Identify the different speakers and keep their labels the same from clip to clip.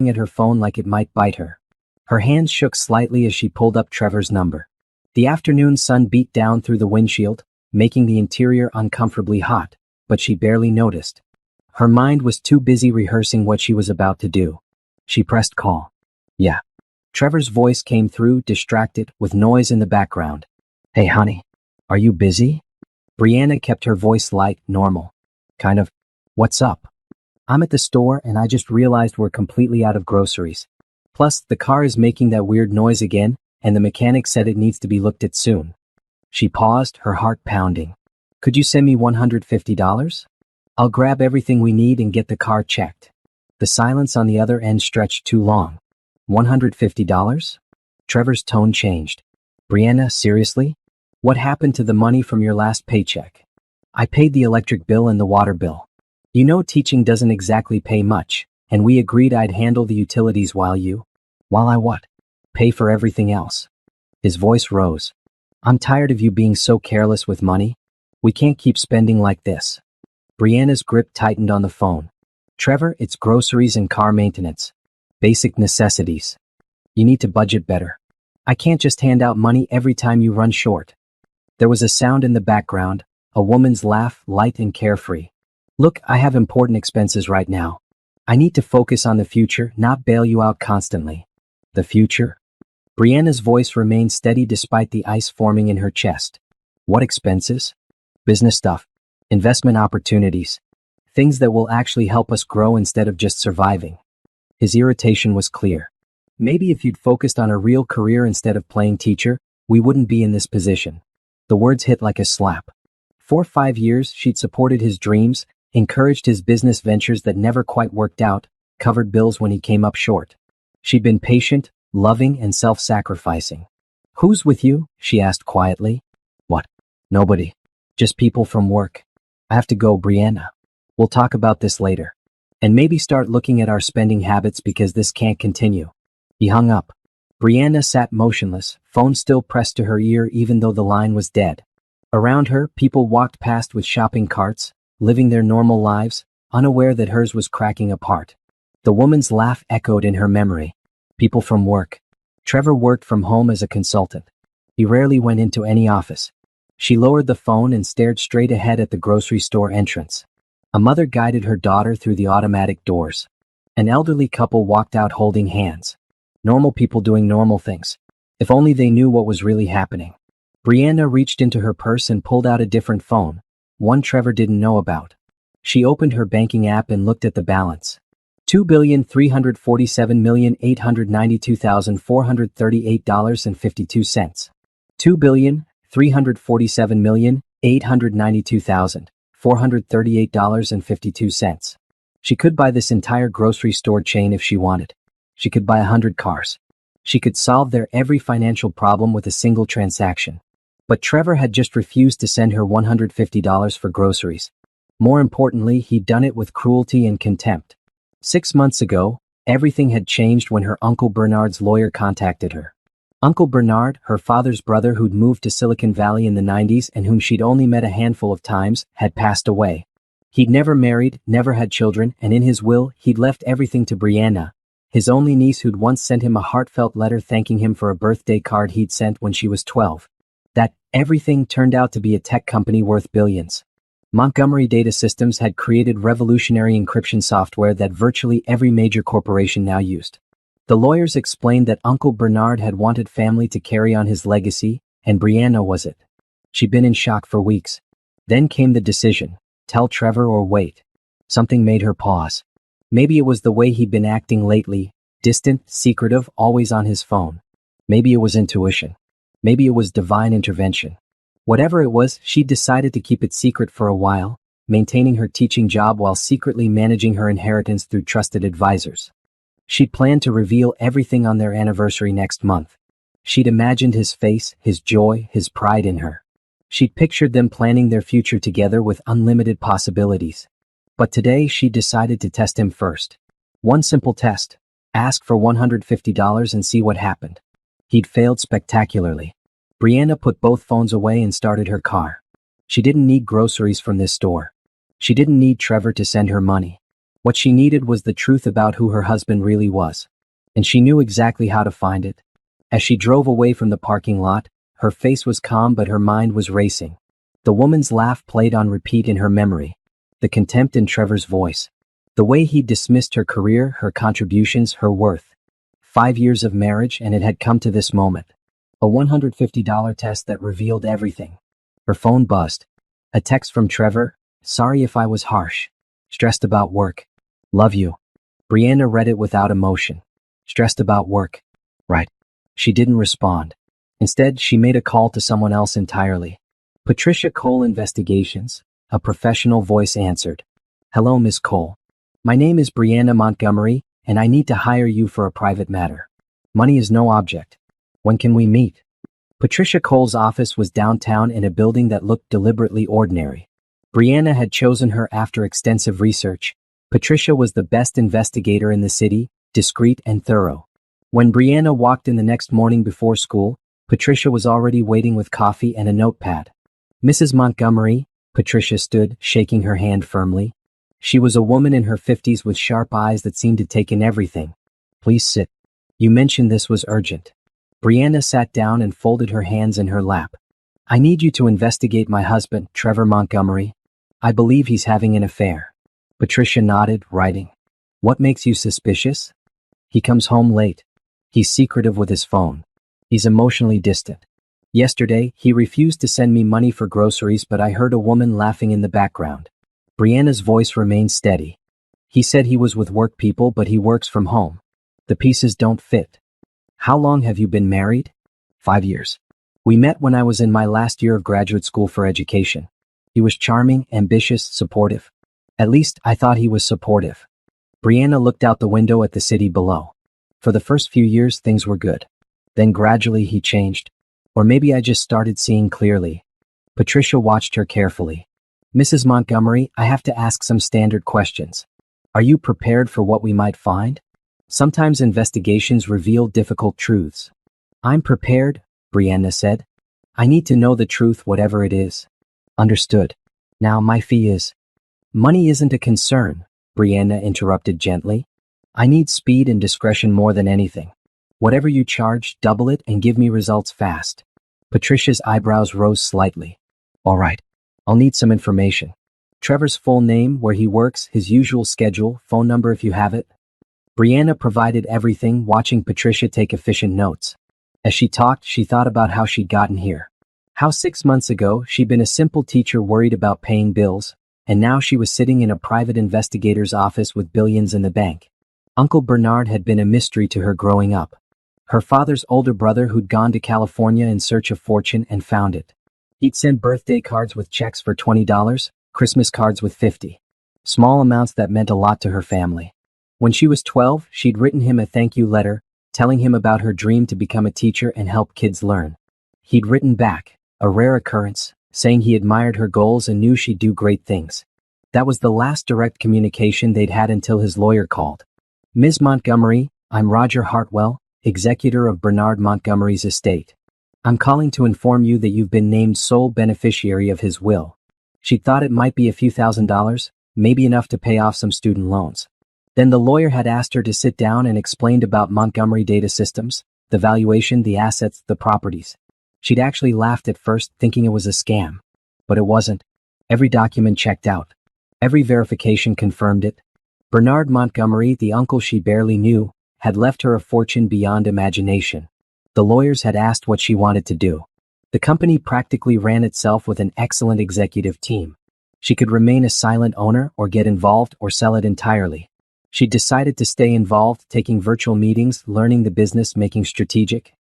Speaker 1: at her phone like it might bite her. Her hands shook slightly as she pulled up Trevor's number. The afternoon sun beat down through the windshield, making the interior uncomfortably hot, but she barely noticed. Her mind was too busy rehearsing what she was about to do. She pressed call. Yeah. Trevor's voice came through, distracted, with noise in the background. Hey honey, are you busy? Brianna kept her voice light, normal. Kind of. What's up? I'm at the store and I just realized we're completely out of groceries. Plus, the car is making that weird noise again, and the mechanic said it needs to be looked at soon. She paused, her heart pounding. Could you send me $150? I'll grab everything we need and get the car checked. The silence on the other end stretched too long. $150? Trevor's tone changed. Brianna, seriously? What happened to the money from your last paycheck? I paid the electric bill and the water bill. You know teaching doesn't exactly pay much, and we agreed I'd handle the utilities while I what? Pay for everything else. His voice rose. I'm tired of you being so careless with money. We can't keep spending like this. Brianna's grip tightened on the phone. Trevor, it's groceries and car maintenance. Basic necessities. You need to budget better. I can't just hand out money every time you run short. There was a sound in the background, a woman's laugh, light and carefree. Look, I have important expenses right now. I need to focus on the future, not bail you out constantly. The future? Brianna's voice remained steady despite the ice forming in her chest. What expenses? Business stuff. Investment opportunities. Things that will actually help us grow instead of just surviving. His irritation was clear. Maybe if you'd focused on a real career instead of playing teacher, we wouldn't be in this position. The words hit like a slap. For 5 years, she'd supported his dreams, encouraged his business ventures that never quite worked out, covered bills when he came up short. She'd been patient, loving, and self-sacrificing. Who's with you? She asked quietly. What? Nobody. Just people from work. I have to go, Brianna. We'll talk about this later. And maybe start looking at our spending habits because this can't continue. He hung up. Brianna sat motionless, phone still pressed to her ear even though the line was dead. Around her, people walked past with shopping carts, living their normal lives, unaware that hers was cracking apart. The woman's laugh echoed in her memory. People from work. Trevor worked from home as a consultant. He rarely went into any office. She lowered the phone and stared straight ahead at the grocery store entrance. A mother guided her daughter through the automatic doors. An elderly couple walked out holding hands. Normal people doing normal things. If only they knew what was really happening. Brianna reached into her purse and pulled out a different phone, one Trevor didn't know about. She opened her banking app and looked at the balance. $2,347,892,438.52. $2,347,892,438.52. She could buy this entire grocery store chain if she wanted. She could buy 100 cars. She could solve their every financial problem with a single transaction. But Trevor had just refused to send her $150 for groceries. More importantly, he'd done it with cruelty and contempt. 6 months ago, everything had changed when her Uncle Bernard's lawyer contacted her. Uncle Bernard, her father's brother who'd moved to Silicon Valley in the 90s and whom she'd only met a handful of times, had passed away. He'd never married, never had children, and in his will, he'd left everything to Brianna, his only niece who'd once sent him a heartfelt letter thanking him for a birthday card he'd sent when she was 12. That everything turned out to be a tech company worth billions. Montgomery Data Systems had created revolutionary encryption software that virtually every major corporation now used. The lawyers explained that Uncle Bernard had wanted family to carry on his legacy, and Brianna was it. She'd been in shock for weeks. Then came the decision, tell Trevor or wait. Something made her pause. Maybe it was the way he'd been acting lately, distant, secretive, always on his phone. Maybe it was intuition. Maybe it was divine intervention. Whatever it was, she decided to keep it secret for a while, maintaining her teaching job while secretly managing her inheritance through trusted advisors. She'd planned to reveal everything on their anniversary next month. She'd imagined his face, his joy, his pride in her. She'd pictured them planning their future together with unlimited possibilities. But today she decided to test him first. One simple test. Ask for $150 and see what happened. He'd failed spectacularly. Brianna put both phones away and started her car. She didn't need groceries from this store. She didn't need Trevor to send her money. What she needed was the truth about who her husband really was. And she knew exactly how to find it. As she drove away from the parking lot, her face was calm but her mind was racing. The woman's laugh played on repeat in her memory. The contempt in Trevor's voice. The way he dismissed her career, her contributions, her worth. 5 years of marriage and it had come to this moment. A $150 test that revealed everything. Her phone buzzed. A text from Trevor. Sorry if I was harsh. Stressed about work. Love you. Brianna read it without emotion. Stressed about work. Right. She didn't respond. Instead, she made a call to someone else entirely. Patricia Cole Investigations. A professional voice answered. Hello, Miss Cole. My name is Brianna Montgomery, and I need to hire you for a private matter. Money is no object. When can we meet? Patricia Cole's office was downtown in a building that looked deliberately ordinary. Brianna had chosen her after extensive research. Patricia was the best investigator in the city, discreet and thorough. When Brianna walked in the next morning before school, Patricia was already waiting with coffee and a notepad. Mrs. Montgomery, Patricia stood, shaking her hand firmly. She was a woman in her 50s with sharp eyes that seemed to take in everything. Please sit. You mentioned this was urgent. Brianna sat down and folded her hands in her lap. I need you to investigate my husband, Trevor Montgomery. I believe he's having an affair. Patricia nodded, writing. What makes you suspicious? He comes home late. He's secretive with his phone. He's emotionally distant. Yesterday, he refused to send me money for groceries, but I heard a woman laughing in the background. Brianna's voice remained steady. He said he was with work people, but he works from home. The pieces don't fit. How long have you been married? 5 years. We met when I was in my last year of graduate school for education. He was charming, ambitious, supportive. At least, I thought he was supportive. Brianna looked out the window at the city below. For the first few years, things were good. Then gradually he changed. Or maybe I just started seeing clearly. Patricia watched her carefully. Mrs. Montgomery, I have to ask some standard questions. Are you prepared for what we might find? Sometimes investigations reveal difficult truths. I'm prepared, Brianna said. I need to know the truth, whatever it is. Understood. Now my fee is. Money isn't a concern, Brianna interrupted gently. I need speed and discretion more than anything. Whatever you charge, double it and give me results fast. Patricia's eyebrows rose slightly. All right. I'll need some information. Trevor's full name, where he works, his usual schedule, phone number if you have it. Brianna provided everything, watching Patricia take efficient notes. As she talked, she thought about how she'd gotten here. How 6 months ago, she'd been a simple teacher worried about paying bills, and now she was sitting in a private investigator's office with billions in the bank. Uncle Bernard had been a mystery to her growing up. Her father's older brother who'd gone to California in search of fortune and found it. He'd send birthday cards with checks for $20, Christmas cards with $50. Small amounts that meant a lot to her family. When she was 12, she'd written him a thank you letter, telling him about her dream to become a teacher and help kids learn. He'd written back, a rare occurrence, saying he admired her goals and knew she'd do great things. That was the last direct communication they'd had until his lawyer called. Ms. Montgomery, I'm Roger Hartwell, executor of Bernard Montgomery's estate. I'm calling to inform you that you've been named sole beneficiary of his will. She thought it might be a few $1,000s, maybe enough to pay off some student loans. Then the lawyer had asked her to sit down and explained about Montgomery Data Systems, the valuation, the assets, the properties. She'd actually laughed at first, thinking it was a scam. But it wasn't. Every document checked out. Every verification confirmed it. Bernard Montgomery, the uncle she barely knew, had left her a fortune beyond imagination. The lawyers had asked what she wanted to do. The company practically ran itself with an excellent executive team. She could remain a silent owner or get involved or sell it entirely. She decided to stay involved, taking virtual meetings, learning the business, making strategic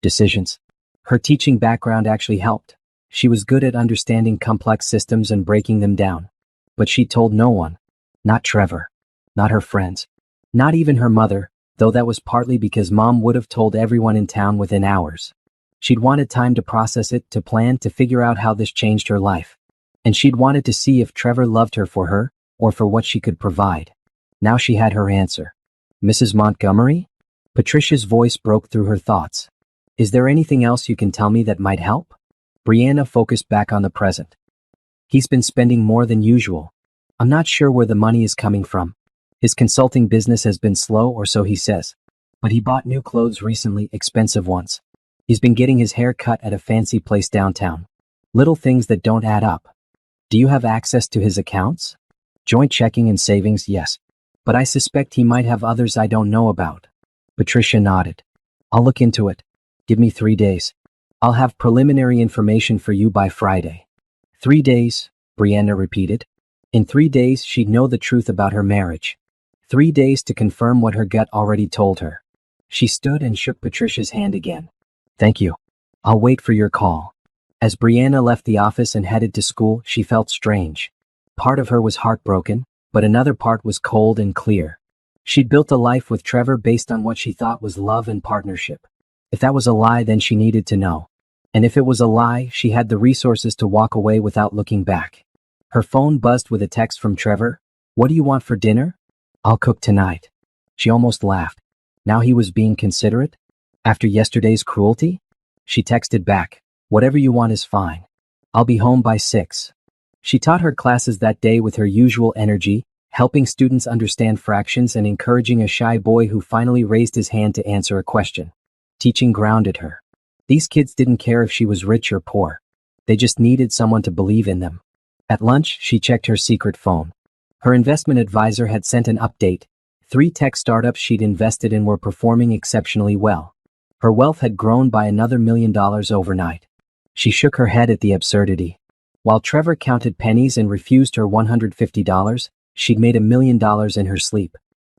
Speaker 1: decisions. Her teaching background actually helped. She was good at understanding complex systems and breaking them down. But she told no one. Not Trevor. Not her friends. Not even her mother, though that was partly because Mom would have told everyone in town within hours. She'd wanted time to process it, to plan, to figure out how this changed her life. And she'd wanted to see if Trevor loved her for her, or for what she could provide. Now she had her answer. Mrs. Montgomery? Patricia's voice broke through her thoughts. Is there anything else you can tell me that might help? Brianna focused back on the present. He's been spending more than usual. I'm not sure where the money is coming from. His consulting business has been slow, or so he says. But he bought new clothes recently, expensive ones. He's been getting his hair cut at a fancy place downtown. Little things that don't add up. Do you have access to his accounts? Joint checking and savings, yes. But I suspect he might have others I don't know about. Patricia nodded. I'll look into it. Give me 3 days. I'll have preliminary information for you by Friday. 3 days, Brianna repeated. In 3 days, she'd know the truth about her marriage. 3 days to confirm what her gut already told her. She stood and shook Patricia's hand again. Thank you. I'll wait for your call. As Brianna left the office and headed to school, she felt strange. Part of her was heartbroken, but another part was cold and clear. She'd built a life with Trevor based on what she thought was love and partnership. If that was a lie, then she needed to know. And if it was a lie, she had the resources to walk away without looking back. Her phone buzzed with a text from Trevor. What do you want for dinner? I'll cook tonight. She almost laughed. Now he was being considerate? After yesterday's cruelty? She texted back. Whatever you want is fine. I'll be home by 6. She taught her classes that day with her usual energy, helping students understand fractions and encouraging a shy boy who finally raised his hand to answer a question. Teaching grounded her. These kids didn't care if she was rich or poor. They just needed someone to believe in them. At lunch, she checked her secret phone. Her investment advisor had sent an update. 3 tech startups she'd invested in were performing exceptionally well. Her wealth had grown by another $1 million overnight. She shook her head at the absurdity. While Trevor counted pennies and refused her $150, she'd made $1 million in her sleep.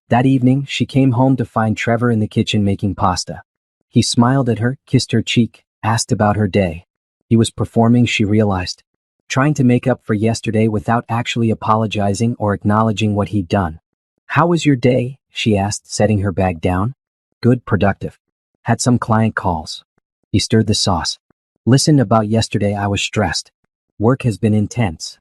Speaker 1: That evening, she came home to find Trevor in the kitchen making pasta. He smiled at her, kissed her cheek, asked about her day. He was performing, she realized. Trying to make up for yesterday without actually apologizing or acknowledging what he'd done. How was your day? She asked, setting her bag down. Good, productive. Had some client calls. He stirred the sauce. Listen, about yesterday I was stressed. Work has been intense.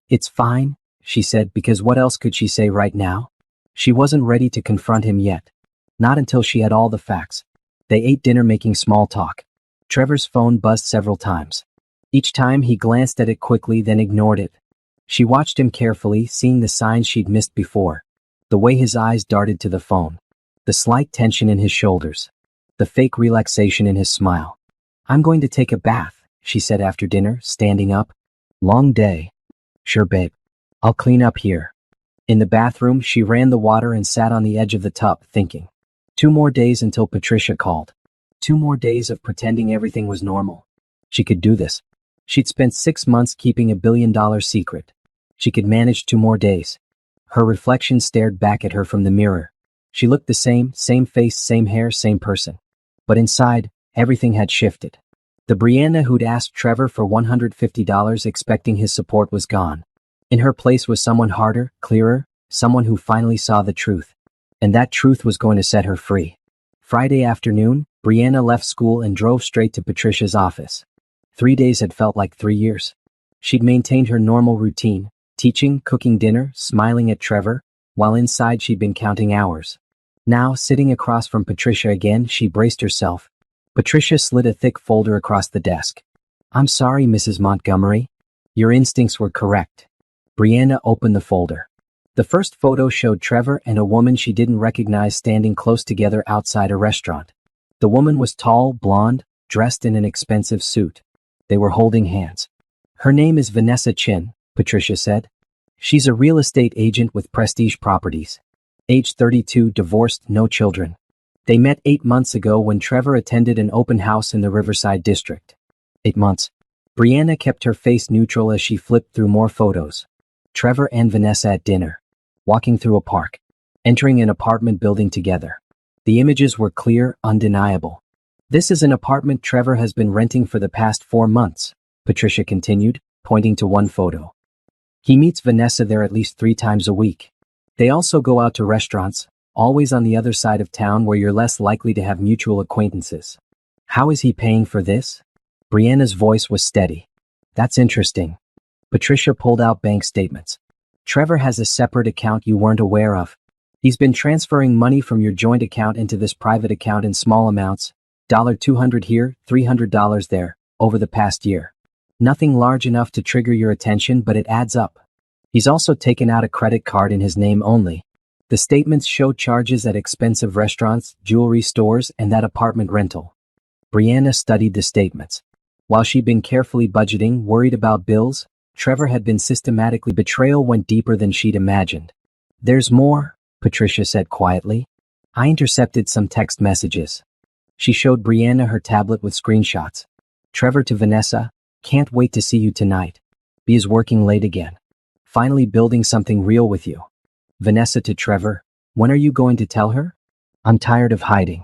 Speaker 1: It's fine, she said, because what else could she say right now? She wasn't ready to confront him yet. Not until she had all the facts. They ate dinner making small talk. Trevor's phone buzzed several times. Each time he glanced at it quickly, then ignored it. She watched him carefully, seeing the signs she'd missed before. The way his eyes darted to the phone. The slight tension in his shoulders. The fake relaxation in his smile. I'm going to take a bath, she said after dinner, standing up. Long day. Sure, babe. I'll clean up here. In the bathroom, she ran the water and sat on the edge of the tub, thinking. 2 more days until Patricia called. 2 more days of pretending everything was normal. She could do this. She'd spent 6 months keeping a $1 billion secret. She could manage 2 more days. Her reflection stared back at her from the mirror. She looked the same face, same hair, same person. But inside, everything had shifted. The Brianna who'd asked Trevor for $150 expecting his support was gone. In her place was someone harder, clearer, someone who finally saw the truth. And that truth was going to set her free. Friday afternoon, Brianna left school and drove straight to Patricia's office. 3 days had felt like 3 years. She'd maintained her normal routine, teaching, cooking dinner, smiling at Trevor, while inside she'd been counting hours. Now, sitting across from Patricia again, she braced herself. Patricia slid a thick folder across the desk. I'm sorry, Mrs. Montgomery. Your instincts were correct. Brianna opened the folder. The first photo showed Trevor and a woman she didn't recognize standing close together outside a restaurant. The woman was tall, blonde, dressed in an expensive suit. They were holding hands. Her name is Vanessa Chin, Patricia said. She's a real estate agent with Prestige Properties. Age 32, divorced, no children. They met 8 months ago when Trevor attended an open house in the Riverside district. 8 months. Brianna kept her face neutral as she flipped through more photos. Trevor and Vanessa at dinner. Walking through a park. Entering an apartment building together. The images were clear, undeniable. This is an apartment Trevor has been renting for the past 4 months, Patricia continued, pointing to one photo. He meets Vanessa there at least 3 times a week. They also go out to restaurants, always on the other side of town where you're less likely to have mutual acquaintances. How is he paying for this? Brianna's voice was steady. That's interesting. Patricia pulled out bank statements. Trevor has a separate account you weren't aware of. He's been transferring money from your joint account into this private account in small amounts, $200 here, $300 there, over the past year. Nothing large enough to trigger your attention, but it adds up. He's also taken out a credit card in his name only. The statements showed charges at expensive restaurants, jewelry stores, and that apartment rental. Brianna studied the statements. While she'd been carefully budgeting, worried about bills, Trevor had been systematically. Betrayal went deeper than she'd imagined. "There's more," Patricia said quietly. "I intercepted some text messages." She showed Brianna her tablet with screenshots. "Trevor to Vanessa, can't wait to see you tonight. B is working late again. Finally building something real with you." Vanessa to Trevor, "When are you going to tell her? I'm tired of hiding."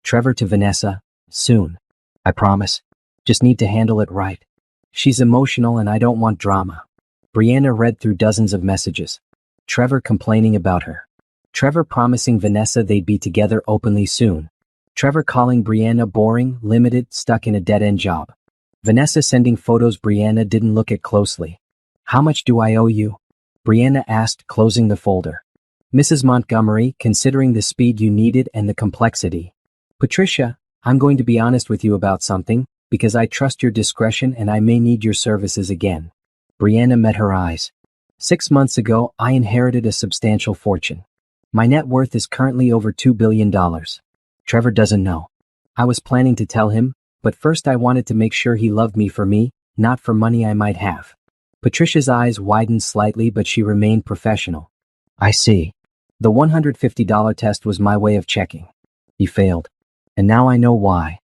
Speaker 1: Trevor to Vanessa, "Soon. I promise. Just need to handle it right. She's emotional and I don't want drama." Brianna read through dozens of messages. Trevor complaining about her. Trevor promising Vanessa they'd be together openly soon. Trevor calling Brianna boring, limited, stuck in a dead-end job. Vanessa sending photos Brianna didn't look at closely. "How much do I owe you?" Brianna asked, closing the folder. "Mrs. Montgomery, considering the speed you needed and the complexity." Patricia, "I'm going to be honest with you about something, because I trust your discretion and I may need your services again." Brianna met her eyes. 6 months ago, I inherited a substantial fortune. My net worth is currently over $2 billion. Trevor doesn't know. I was planning to tell him, but first I wanted to make sure he loved me for me, not for money I might have. Patricia's eyes widened slightly, but she remained professional. "I see. The $150 test was my way of checking. He failed. And now I know why."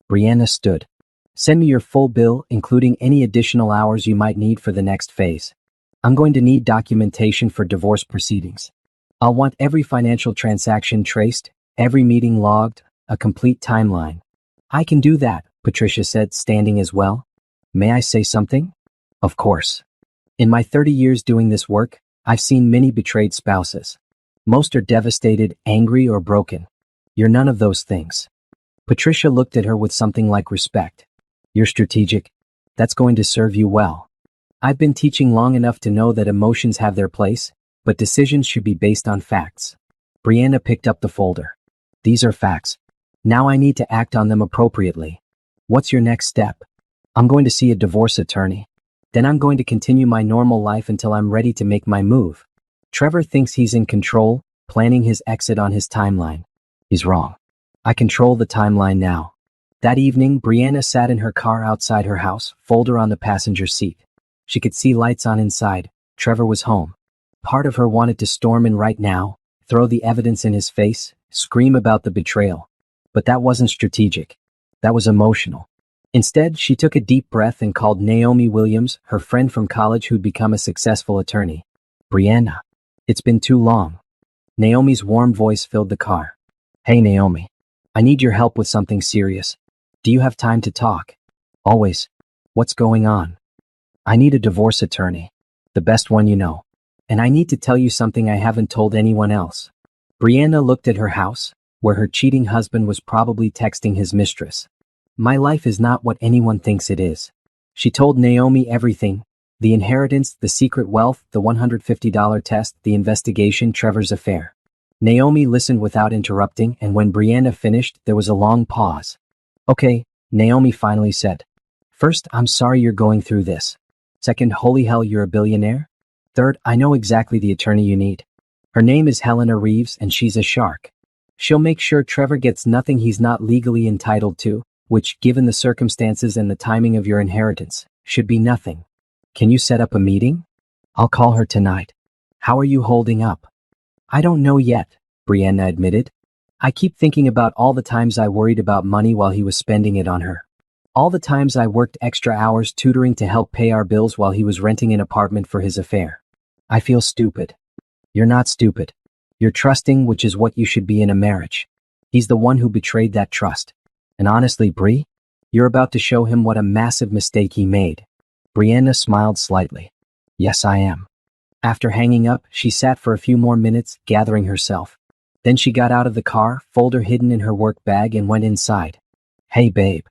Speaker 1: Brianna stood. "Send me your full bill, including any additional hours you might need for the next phase. I'm going to need documentation for divorce proceedings. I'll want every financial transaction traced, every meeting logged, a complete timeline." "I can do that," Patricia said, standing as well. "May I say something?" "Of course. In my 30 years doing this work, I've seen many betrayed spouses. Most are devastated, angry, or broken. You're none of those things." Patricia looked at her with something like respect. "You're strategic. That's going to serve you well. I've been teaching long enough to know that emotions have their place, but decisions should be based on facts." Brianna picked up the folder. "These are facts. Now I need to act on them appropriately. What's your next step?" "I'm going to see a divorce attorney. Then I'm going to continue my normal life until I'm ready to make my move." Trevor thinks he's in control, planning his exit on his timeline. He's wrong. I control the timeline now. That evening, Brianna sat in her car outside her house, folder on the passenger seat. She could see lights on inside. Trevor was home. Part of her wanted to storm in right now, throw the evidence in his face, scream about the betrayal. But that wasn't strategic. That was emotional. Instead, she took a deep breath and called Naomi Williams, her friend from college who'd become a successful attorney. "Brianna, it's been too long." Naomi's warm voice filled the car. "Hey Naomi, I need your help with something serious. Do you have time to talk?" "Always. What's going on?" "I need a divorce attorney. The best one you know. And I need to tell you something I haven't told anyone else." Brianna looked at her house, where her cheating husband was probably texting his mistress. "My life is not what anyone thinks it is." She told Naomi everything: the inheritance, the secret wealth, the $150 test, the investigation, Trevor's affair. Naomi listened without interrupting, and when Brianna finished, there was a long pause. "Okay," Naomi finally said. "First, I'm sorry you're going through this. Second, holy hell, you're a billionaire. Third, I know exactly the attorney you need. Her name is Helena Reeves, and she's a shark. She'll make sure Trevor gets nothing he's not legally entitled to, which, given the circumstances and the timing of your inheritance, should be nothing. Can you set up a meeting?" "I'll call her tonight." "How are you holding up?" "I don't know yet," Brianna admitted. "I keep thinking about all the times I worried about money while he was spending it on her. All the times I worked extra hours tutoring to help pay our bills while he was renting an apartment for his affair. I feel stupid." "You're not stupid. You're trusting, which is what you should be in a marriage. He's the one who betrayed that trust. And honestly, Bri, you're about to show him what a massive mistake he made." Brianna smiled slightly. "Yes, I am." After hanging up, she sat for a few more minutes, gathering herself. Then she got out of the car, folder hidden in her work bag, and went inside. "Hey, babe."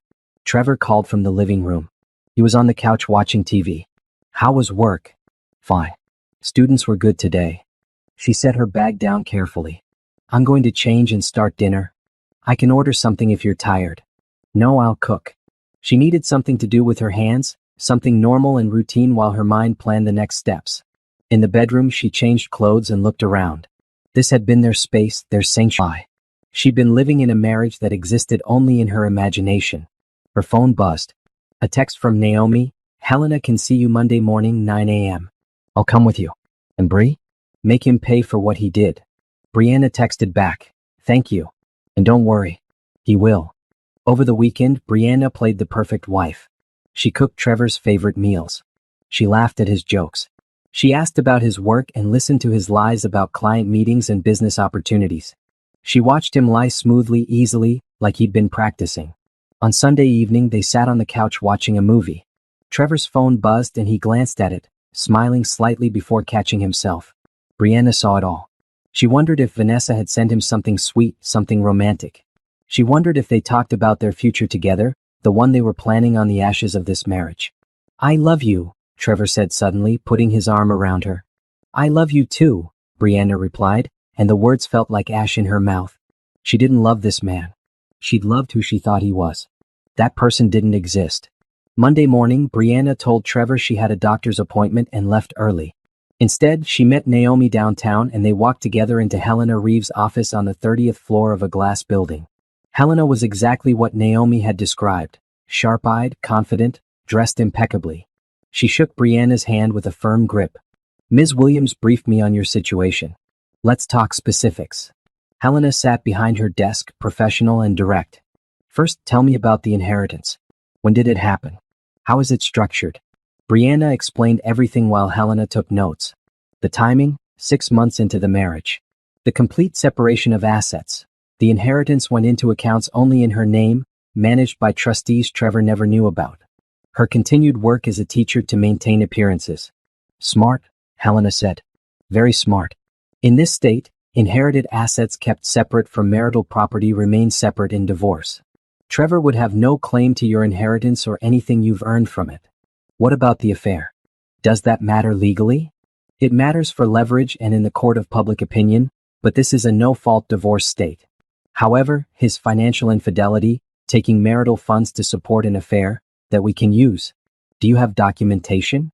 Speaker 1: Trevor called from the living room. He was on the couch watching TV. "How was work?" "Fine. Students were good today." She set her bag down carefully. "I'm going to change and start dinner. I can order something if you're tired." "No, I'll cook." She needed something to do with her hands, something normal and routine while her mind planned the next steps. In the bedroom, she changed clothes and looked around. This had been their space, their sanctuary. She'd been living in a marriage that existed only in her imagination. Her phone buzzed. A text from Naomi. Helena can see you Monday morning, 9 a.m. I'll come with you. And Bree? Make him pay for what he did. Brianna texted back. Thank you. And don't worry. He will. Over the weekend, Brianna played the perfect wife. She cooked Trevor's favorite meals. She laughed at his jokes. She asked about his work and listened to his lies about client meetings and business opportunities. She watched him lie smoothly, easily, like he'd been practicing. On Sunday evening, they sat on the couch watching a movie. Trevor's phone buzzed and he glanced at it, smiling slightly before catching himself. Brianna saw it all. She wondered if Vanessa had sent him something sweet, something romantic. She wondered if they talked about their future together, the one they were planning on the ashes of this marriage. I love you, Trevor said suddenly, putting his arm around her. I love you too, Brianna replied, and the words felt like ash in her mouth. She didn't love this man. She'd loved who she thought he was. That person didn't exist. Monday morning, Brianna told Trevor she had a doctor's appointment and left early. Instead, she met Naomi downtown and they walked together into Helena Reeves' office on the 30th floor of a glass building. Helena was exactly what Naomi had described, sharp-eyed, confident, dressed impeccably. She shook Brianna's hand with a firm grip. Ms. Williams briefed me on your situation. Let's talk specifics. Helena sat behind her desk, professional and direct. First, tell me about the inheritance. When did it happen? How is it structured? Brianna explained everything while Helena took notes. The timing, 6 months into the marriage. The complete separation of assets. The inheritance went into accounts only in her name, managed by trustees Trevor never knew about. Her continued work as a teacher to maintain appearances. Smart, Helena said. Very smart. In this state, inherited assets kept separate from marital property remain separate in divorce. Trevor would have no claim to your inheritance or anything you've earned from it. What about the affair? Does that matter legally? It matters for leverage and in the court of public opinion, but this is a no-fault divorce state. However, his financial infidelity, taking marital funds to support an affair, that we can use. Do you have documentation?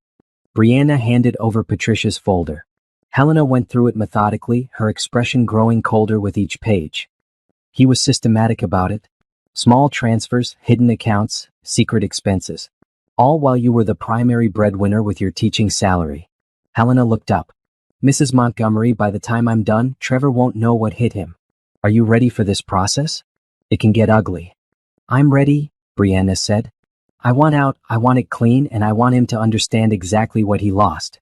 Speaker 1: Brianna handed over Patricia's folder. Helena went through it methodically, her expression growing colder with each page. He was systematic about it. Small transfers, hidden accounts, secret expenses. All while you were the primary breadwinner with your teaching salary. Helena looked up. Mrs. Montgomery, by the time I'm done, Trevor won't know what hit him. Are you ready for this process? It can get ugly. I'm ready, Brianna said. I want out, I want it clean, and I want him to understand exactly what he lost.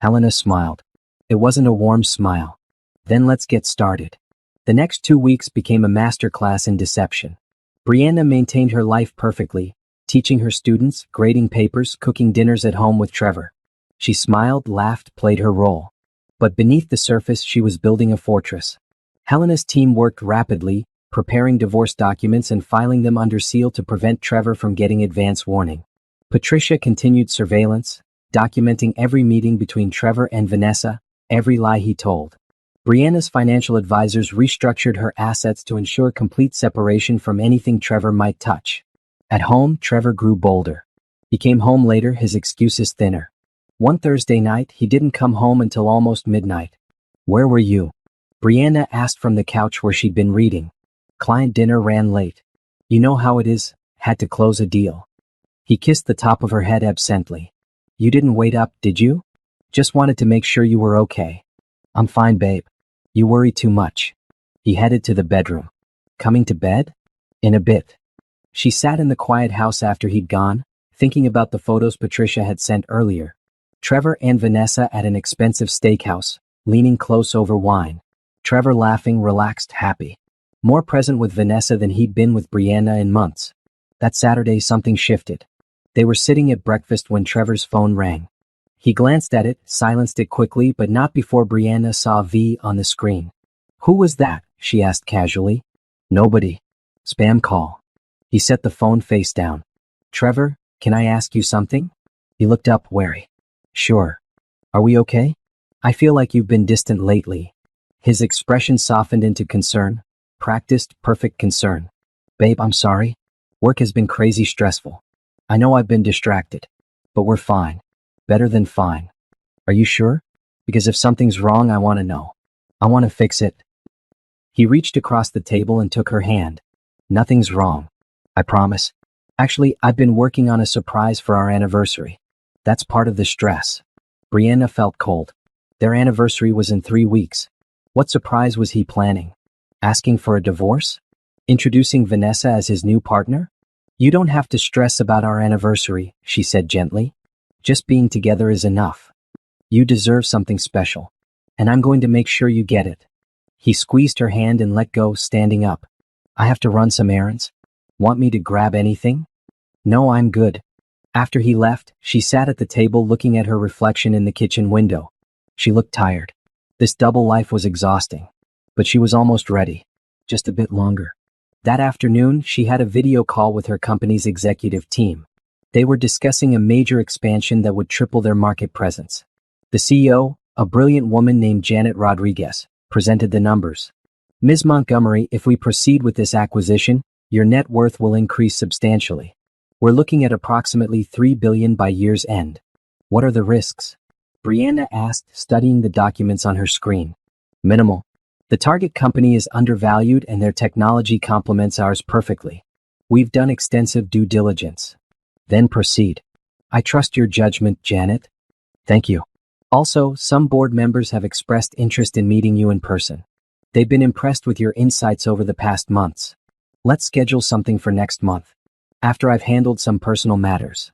Speaker 1: Helena smiled. It wasn't a warm smile. Then let's get started. The next 2 weeks became a masterclass in deception. Brianna maintained her life perfectly, teaching her students, grading papers, cooking dinners at home with Trevor. She smiled, laughed, played her role. But beneath the surface, she was building a fortress. Helena's team worked rapidly, preparing divorce documents and filing them under seal to prevent Trevor from getting advance warning. Patricia continued surveillance, documenting every meeting between Trevor and Vanessa, every lie he told. Brianna's financial advisors restructured her assets to ensure complete separation from anything Trevor might touch. At home, Trevor grew bolder. He came home later, his excuses thinner. One Thursday night, he didn't come home until almost midnight. Where were you? Brianna asked from the couch where she'd been reading. Client dinner ran late. You know how it is, had to close a deal. He kissed the top of her head absently. You didn't wait up, did you? Just wanted to make sure you were okay. I'm fine, babe. You worry too much. He headed to the bedroom. Coming to bed? In a bit. She sat in the quiet house after he'd gone, thinking about the photos Patricia had sent earlier. Trevor and Vanessa at an expensive steakhouse, leaning close over wine. Trevor laughing, relaxed, happy. More present with Vanessa than he'd been with Brianna in months. That Saturday, something shifted. They were sitting at breakfast when Trevor's phone rang. He glanced at it, silenced it quickly, but not before Brianna saw V on the screen. Who was that? She asked casually. Nobody. Spam call. He set the phone face down. Trevor, can I ask you something? He looked up, wary. Sure. Are we okay? I feel like you've been distant lately. His expression softened into concern. Practiced, perfect concern. Babe, I'm sorry. Work has been crazy stressful. I know I've been distracted. But we're fine. Better than fine. Are you sure? Because if something's wrong, I want to know. I want to fix it. He reached across the table and took her hand. Nothing's wrong. I promise. Actually, I've been working on a surprise for our anniversary. That's part of the stress. Brianna felt cold. Their anniversary was in 3 weeks. What surprise was he planning? Asking for a divorce? Introducing Vanessa as his new partner? You don't have to stress about our anniversary, she said gently. Just being together is enough. You deserve something special. And I'm going to make sure you get it. He squeezed her hand and let go, standing up. I have to run some errands. Want me to grab anything? No, I'm good. After he left, she sat at the table looking at her reflection in the kitchen window. She looked tired. This double life was exhausting. But she was almost ready. Just a bit longer. That afternoon, she had a video call with her company's executive team. They were discussing a major expansion that would triple their market presence. The CEO, a brilliant woman named Janet Rodriguez, presented the numbers. Ms. Montgomery, if we proceed with this acquisition, your net worth will increase substantially. We're looking at approximately $3 billion by year's end. What are the risks? Brianna asked, studying the documents on her screen. Minimal. The target company is undervalued and their technology complements ours perfectly. We've done extensive due diligence. Then proceed. I trust your judgment, Janet. Thank you. Also, some board members have expressed interest in meeting you in person. They've been impressed with your insights over the past months. Let's schedule something for next month, after I've handled some personal matters.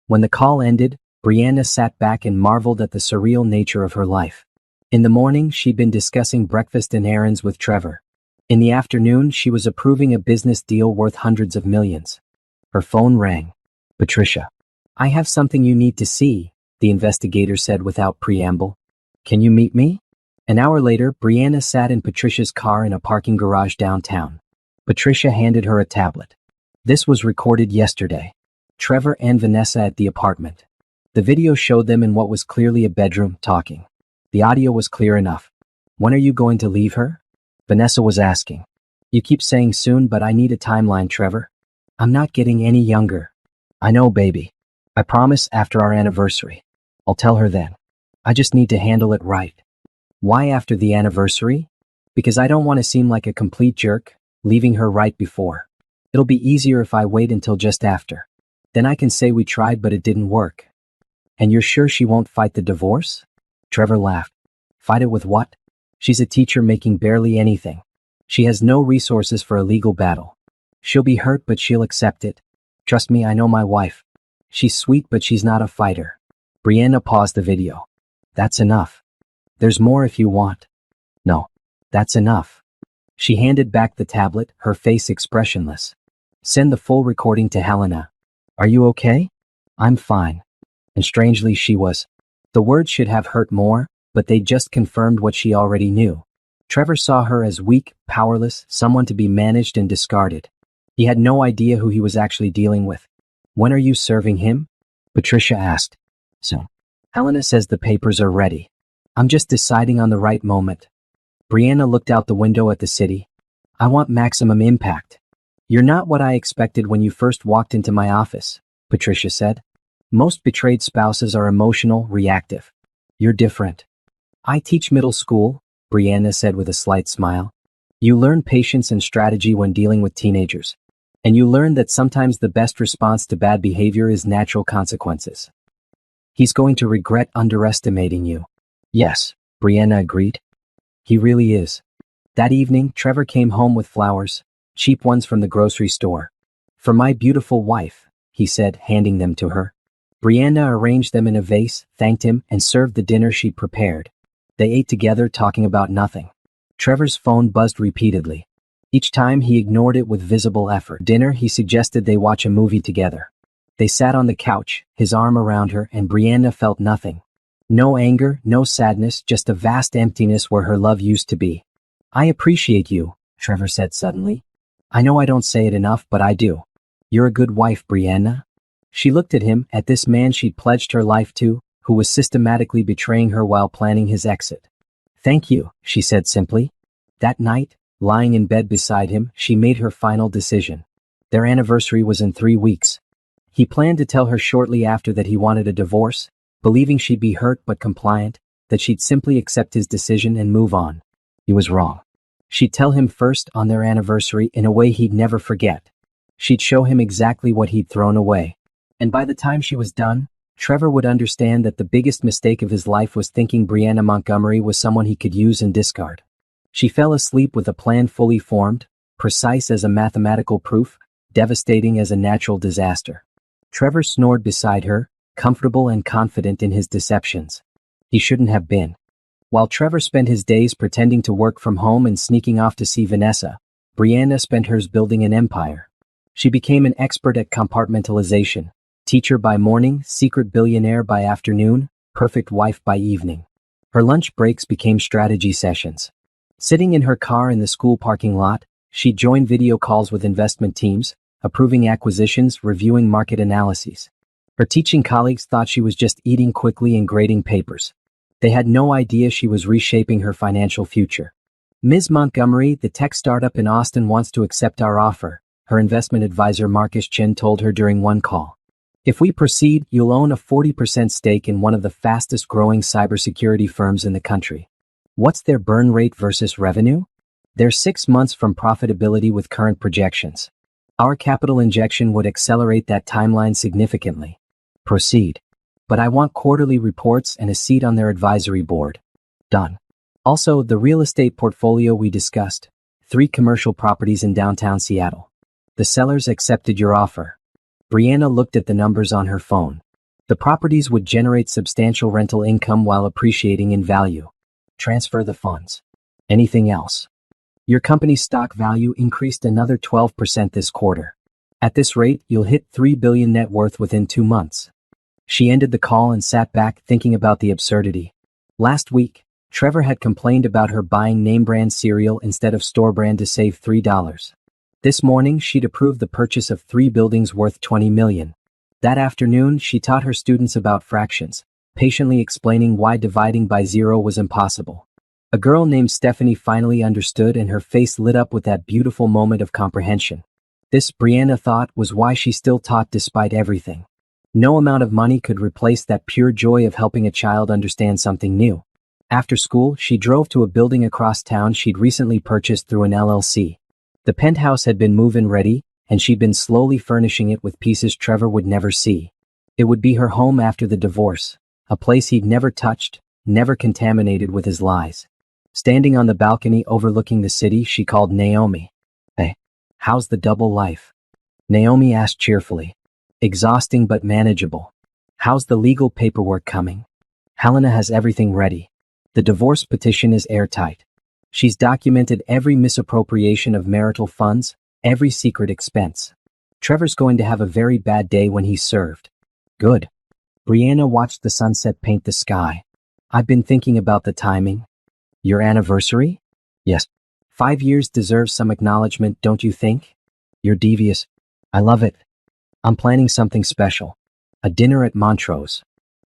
Speaker 1: When the call ended, Brianna sat back and marveled at the surreal nature of her life. In the morning, she'd been discussing breakfast and errands with Trevor. In the afternoon, she was approving a business deal worth hundreds of millions. Her phone rang. Patricia. I have something you need to see, the investigator said without preamble. Can you meet me? An hour later, Brianna sat in Patricia's car in a parking garage downtown. Patricia handed her a tablet. This was recorded yesterday. Trevor and Vanessa at the apartment. The video showed them in what was clearly a bedroom, talking. The audio was clear enough. When are you going to leave her? Vanessa was asking. You keep saying soon, but I need a timeline, Trevor. I'm not getting any younger. I know, baby. I promise after our anniversary. I'll tell her then. I just need to handle it right. Why after the anniversary? Because I don't want to seem like a complete jerk, leaving her right before. It'll be easier if I wait until just after. Then I can say we tried but it didn't work. And you're sure she won't fight the divorce? Trevor laughed. Fight it with what? She's a teacher making barely anything. She has no resources for a legal battle. She'll be hurt but she'll accept it. Trust me, I know my wife. She's sweet but she's not a fighter. Brianna paused the video. That's enough. There's more if you want. No, that's enough. She handed back the tablet, her face expressionless. Send the full recording to Helena. Are you okay? I'm fine. And strangely she was. The words should have hurt more, but they just confirmed what she already knew. Trevor saw her as weak, powerless, someone to be managed and discarded. He had no idea who he was actually dealing with. When are you serving him? Patricia asked. Soon. Helena says the papers are ready. I'm just deciding on the right moment. Brianna looked out the window at the city. I want maximum impact. You're not what I expected when you first walked into my office, Patricia said. Most betrayed spouses are emotional, reactive. You're different. I teach middle school, Brianna said with a slight smile. You learn patience and strategy when dealing with teenagers. And you learn that sometimes the best response to bad behavior is natural consequences. He's going to regret underestimating you. Yes, Brianna agreed. He really is. That evening, Trevor came home with flowers, cheap ones from the grocery store. For my beautiful wife, he said, handing them to her. Brianna arranged them in a vase, thanked him, and served the dinner she'd prepared. They ate together, talking about nothing. Trevor's phone buzzed repeatedly. Each time he ignored it with visible effort. Dinner, he suggested they watch a movie together. They sat on the couch, his arm around her, and Brianna felt nothing. No anger, no sadness, just a vast emptiness where her love used to be. I appreciate you, Trevor said suddenly. I know I don't say it enough, but I do. You're a good wife, Brianna. She looked at him, at this man she'd pledged her life to, who was systematically betraying her while planning his exit. Thank you, she said simply. That night, lying in bed beside him, she made her final decision. Their anniversary was in 3 weeks. He planned to tell her shortly after that he wanted a divorce, believing she'd be hurt but compliant, that she'd simply accept his decision and move on. He was wrong. She'd tell him first on their anniversary in a way he'd never forget. She'd show him exactly what he'd thrown away. And by the time she was done, Trevor would understand that the biggest mistake of his life was thinking Brianna Montgomery was someone he could use and discard. She fell asleep with a plan fully formed, precise as a mathematical proof, devastating as a natural disaster. Trevor snored beside her, comfortable and confident in his deceptions. He shouldn't have been. While Trevor spent his days pretending to work from home and sneaking off to see Vanessa, Brianna spent hers building an empire. She became an expert at compartmentalization, teacher by morning, secret billionaire by afternoon, perfect wife by evening. Her lunch breaks became strategy sessions. Sitting in her car in the school parking lot, she'd join video calls with investment teams, approving acquisitions, reviewing market analyses. Her teaching colleagues thought she was just eating quickly and grading papers. They had no idea she was reshaping her financial future. Ms. Montgomery, the tech startup in Austin wants to accept our offer, her investment advisor Marcus Chin told her during one call. If we proceed, you'll own a 40% stake in one of the fastest growing cybersecurity firms in the country. What's their burn rate versus revenue? They're 6 months from profitability with current projections. Our capital injection would accelerate that timeline significantly. Proceed. But I want quarterly reports and a seat on their advisory board. Done. Also, the real estate portfolio we discussed. 3 commercial properties in downtown Seattle. The sellers accepted your offer. Brianna looked at the numbers on her phone. The properties would generate substantial rental income while appreciating in value. Transfer the funds. Anything else? Your company's stock value increased another 12% this quarter. At this rate, you'll hit $3 billion net worth within 2 months. She ended the call and sat back thinking about the absurdity. Last week, Trevor had complained about her buying name-brand cereal instead of store-brand to save $3. This morning, she'd approved the purchase of 3 buildings worth $20 million. That afternoon, she taught her students about fractions, patiently explaining why dividing by 0 was impossible. A girl named Stephanie finally understood and her face lit up with that beautiful moment of comprehension. This, Brianna thought, was why she still taught despite everything. No amount of money could replace that pure joy of helping a child understand something new. After school, she drove to a building across town she'd recently purchased through an LLC. The penthouse had been move-in ready, and she'd been slowly furnishing it with pieces Trevor would never see. It would be her home after the divorce, a place he'd never touched, never contaminated with his lies. Standing on the balcony overlooking the city, she called Naomi. Hey, how's the double life? Naomi asked cheerfully. Exhausting but manageable. How's the legal paperwork coming? Helena has everything ready. The divorce petition is airtight. She's documented every misappropriation of marital funds, every secret expense. Trevor's going to have a very bad day when he's served. Good. Brianna watched the sunset paint the sky. I've been thinking about the timing. Your anniversary? Yes. 5 years deserves some acknowledgement, don't you think? You're devious. I love it. I'm planning something special. A dinner at Montrose.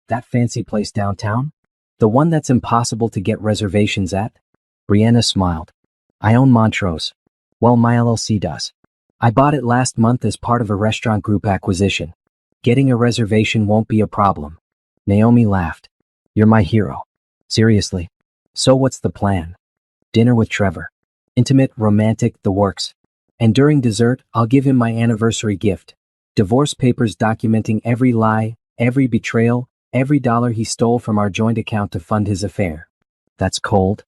Speaker 1: That fancy place downtown? The one that's impossible to get reservations at? Brianna smiled. I own Montrose. Well, my LLC does. I bought it last month as part of a restaurant group acquisition. Getting a reservation won't be a problem. Naomi laughed. You're my hero. Seriously. So what's the plan? Dinner with Trevor. Intimate, romantic, the works. And during dessert, I'll give him my anniversary gift. Divorce papers documenting every lie, every betrayal, every dollar he stole from our joint account to fund his affair. That's cold.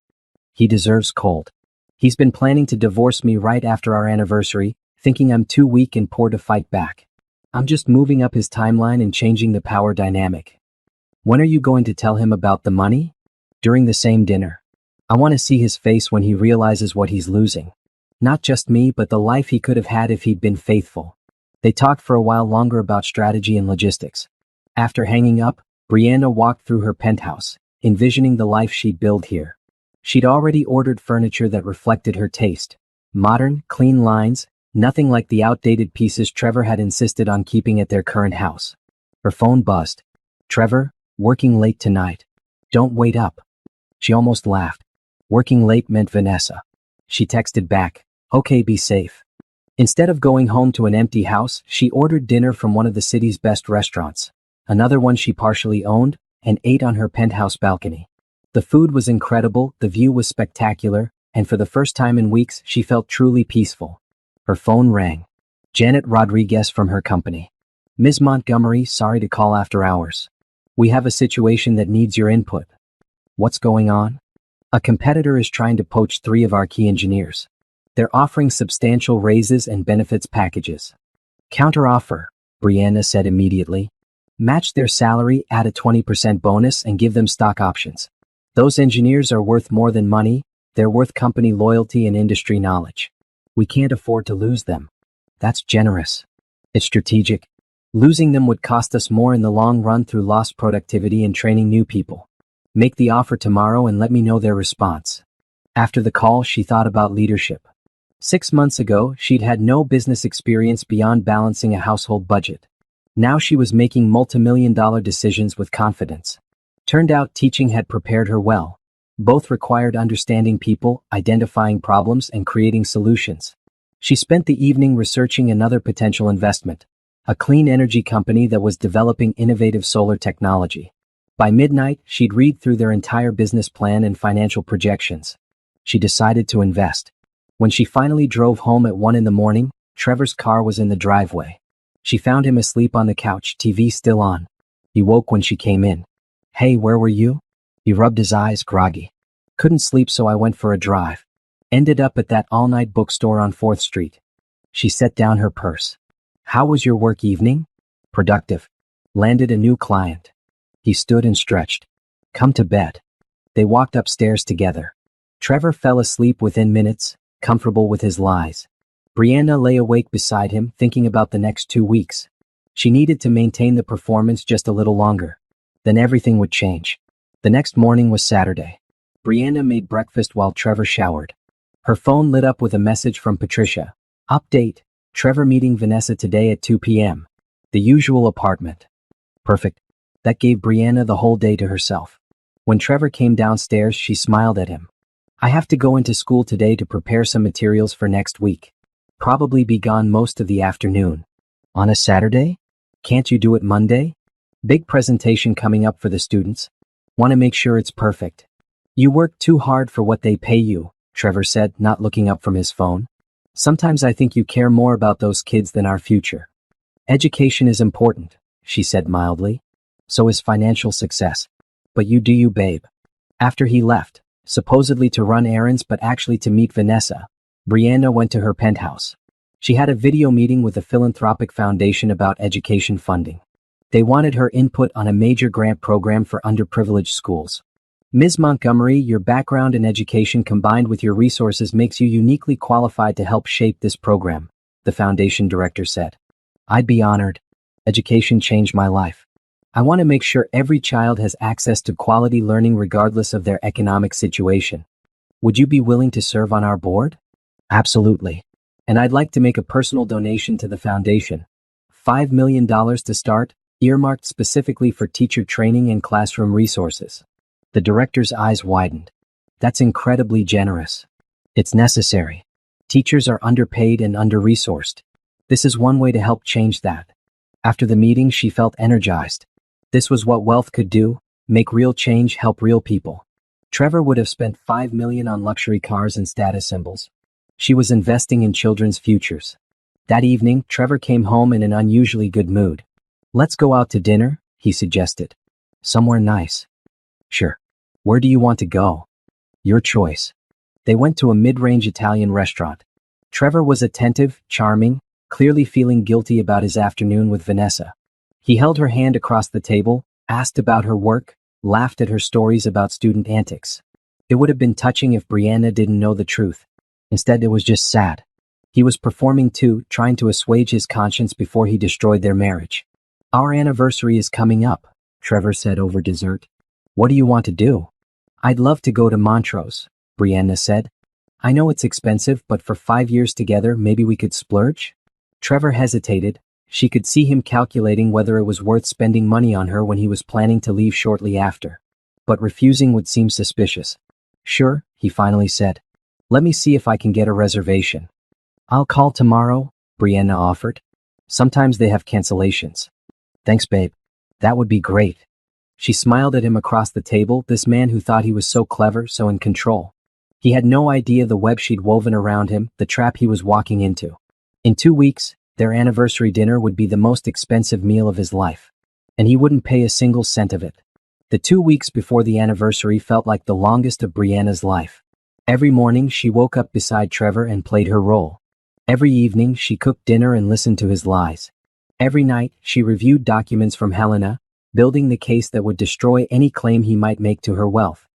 Speaker 1: He deserves cold. He's been planning to divorce me right after our anniversary, thinking I'm too weak and poor to fight back. I'm just moving up his timeline and changing the power dynamic. When are you going to tell him about the money? During the same dinner. I want to see his face when he realizes what he's losing. Not just me, but the life he could have had if he'd been faithful. They talked for a while longer about strategy and logistics. After hanging up, Brianna walked through her penthouse, envisioning the life she'd build here. She'd already ordered furniture that reflected her taste. Modern, clean lines, nothing like the outdated pieces Trevor had insisted on keeping at their current house. Her phone buzzed. Trevor, working late tonight. Don't wait up. She almost laughed. Working late meant Vanessa. She texted back, okay, be safe. Instead of going home to an empty house, she ordered dinner from one of the city's best restaurants, another one she partially owned, and ate on her penthouse balcony. The food was incredible, the view was spectacular, and for the first time in weeks, she felt truly peaceful. Her phone rang. Janet Rodriguez from her company. Ms. Montgomery, sorry to call after hours. We have a situation that needs your input. What's going on? A competitor is trying to poach 3 of our key engineers. They're offering substantial raises and benefits packages. Counteroffer, Brianna said immediately. Match their salary, add a 20% bonus, and give them stock options. Those engineers are worth more than money, they're worth company loyalty and industry knowledge. We can't afford to lose them. That's generous. It's strategic. Losing them would cost us more in the long run through lost productivity and training new people. Make the offer tomorrow and let me know their response. After the call, she thought about leadership. 6 months ago, she'd had no business experience beyond balancing a household budget. Now she was making multi-million-dollar decisions with confidence. Turned out teaching had prepared her well. Both required understanding people, identifying problems, and creating solutions. She spent the evening researching another potential investment, a clean energy company that was developing innovative solar technology. By midnight, she'd read through their entire business plan and financial projections. She decided to invest. When she finally drove home at 1 a.m, Trevor's car was in the driveway. She found him asleep on the couch, TV still on. He woke when she came in. Hey, where were you? He rubbed his eyes, groggy. Couldn't sleep, so I went for a drive. Ended up at that all-night bookstore on 4th Street. She set down her purse. How was your work evening? Productive. Landed a new client. He stood and stretched. Come to bed. They walked upstairs together. Trevor fell asleep within minutes, comfortable with his lies. Brianna lay awake beside him, thinking about the next 2 weeks. She needed to maintain the performance just a little longer. Then everything would change. The next morning was Saturday. Brianna made breakfast while Trevor showered. Her phone lit up with a message from Patricia. Update. Trevor meeting Vanessa today at 2 p.m. The usual apartment. Perfect. That gave Brianna the whole day to herself. When Trevor came downstairs, she smiled at him. I have to go into school today to prepare some materials for next week. Probably be gone most of the afternoon. On a Saturday? Can't you do it Monday? Big presentation coming up for the students. Want to make sure it's perfect. You work too hard for what they pay you, Trevor said, not looking up from his phone. Sometimes I think you care more about those kids than our future. Education is important, she said mildly. So is financial success. But you do you, babe. After he left, supposedly to run errands but actually to meet Vanessa, Brianna went to her penthouse. She had a video meeting with a philanthropic foundation about education funding. They wanted her input on a major grant program for underprivileged schools. Ms. Montgomery, your background in education combined with your resources makes you uniquely qualified to help shape this program, the foundation director said. I'd be honored. Education changed my life. I want to make sure every child has access to quality learning regardless of their economic situation. Would you be willing to serve on our board? Absolutely. And I'd like to make a personal donation to the foundation. $5 million to start, earmarked specifically for teacher training and classroom resources. The director's eyes widened. That's incredibly generous. It's necessary. Teachers are underpaid and under-resourced. This is one way to help change that. After the meeting, she felt energized. This was what wealth could do, make real change, help real people. Trevor would have spent $5 million on luxury cars and status symbols. She was investing in children's futures. That evening, Trevor came home in an unusually good mood. Let's go out to dinner, he suggested. Somewhere nice. Sure. Where do you want to go? Your choice. They went to a mid-range Italian restaurant. Trevor was attentive, charming, clearly feeling guilty about his afternoon with Vanessa. He held her hand across the table, asked about her work, laughed at her stories about student antics. It would have been touching if Brianna didn't know the truth. Instead, it was just sad. He was performing too, trying to assuage his conscience before he destroyed their marriage. Our anniversary is coming up, Trevor said over dessert. What do you want to do? I'd love to go to Montrose, Brianna said. I know it's expensive, but for 5 years together, maybe we could splurge? Trevor hesitated. She could see him calculating whether it was worth spending money on her when he was planning to leave shortly after. But refusing would seem suspicious. Sure, he finally said. Let me see if I can get a reservation. I'll call tomorrow, Brianna offered. Sometimes they have cancellations. Thanks, babe. That would be great. She smiled at him across the table, this man who thought he was so clever, so in control. He had no idea the web she'd woven around him, the trap he was walking into. In 2 weeks, their anniversary dinner would be the most expensive meal of his life. And he wouldn't pay a single cent of it. The 2 weeks before the anniversary felt like the longest of Brianna's life. Every morning she woke up beside Trevor and played her role. Every evening she cooked dinner and listened to his lies. Every night she reviewed documents from Helena, building the case that would destroy any claim he might make to her wealth.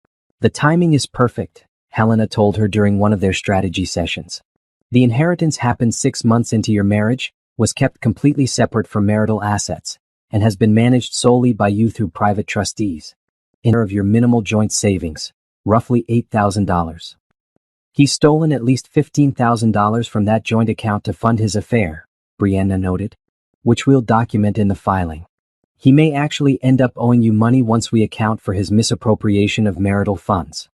Speaker 1: The timing is perfect, Helena told her during one of their strategy sessions. The inheritance happened 6 months into your marriage, was kept completely separate from marital assets, and has been managed solely by you through private trustees. In of your minimal joint savings, roughly $8,000. He's stolen at least $15,000 from that joint account to fund his affair, Brianna noted, which we'll document in the filing. He may actually end up owing you money once we account for his misappropriation of marital funds.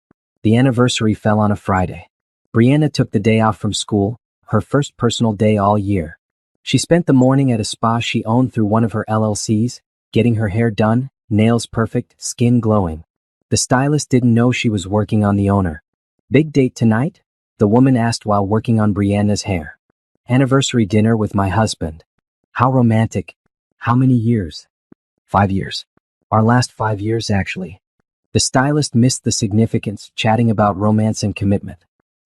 Speaker 1: The anniversary fell on a Friday. Brianna took the day off from school, her first personal day all year. She spent the morning at a spa she owned through one of her LLCs, getting her hair done, nails perfect, skin glowing. The stylist didn't know she was working on the owner. Big date tonight? The woman asked while working on Brianna's hair. Anniversary dinner with my husband. How romantic. How many years? 5 years. Our last 5 years, actually. The stylist missed the significance, chatting about romance and commitment.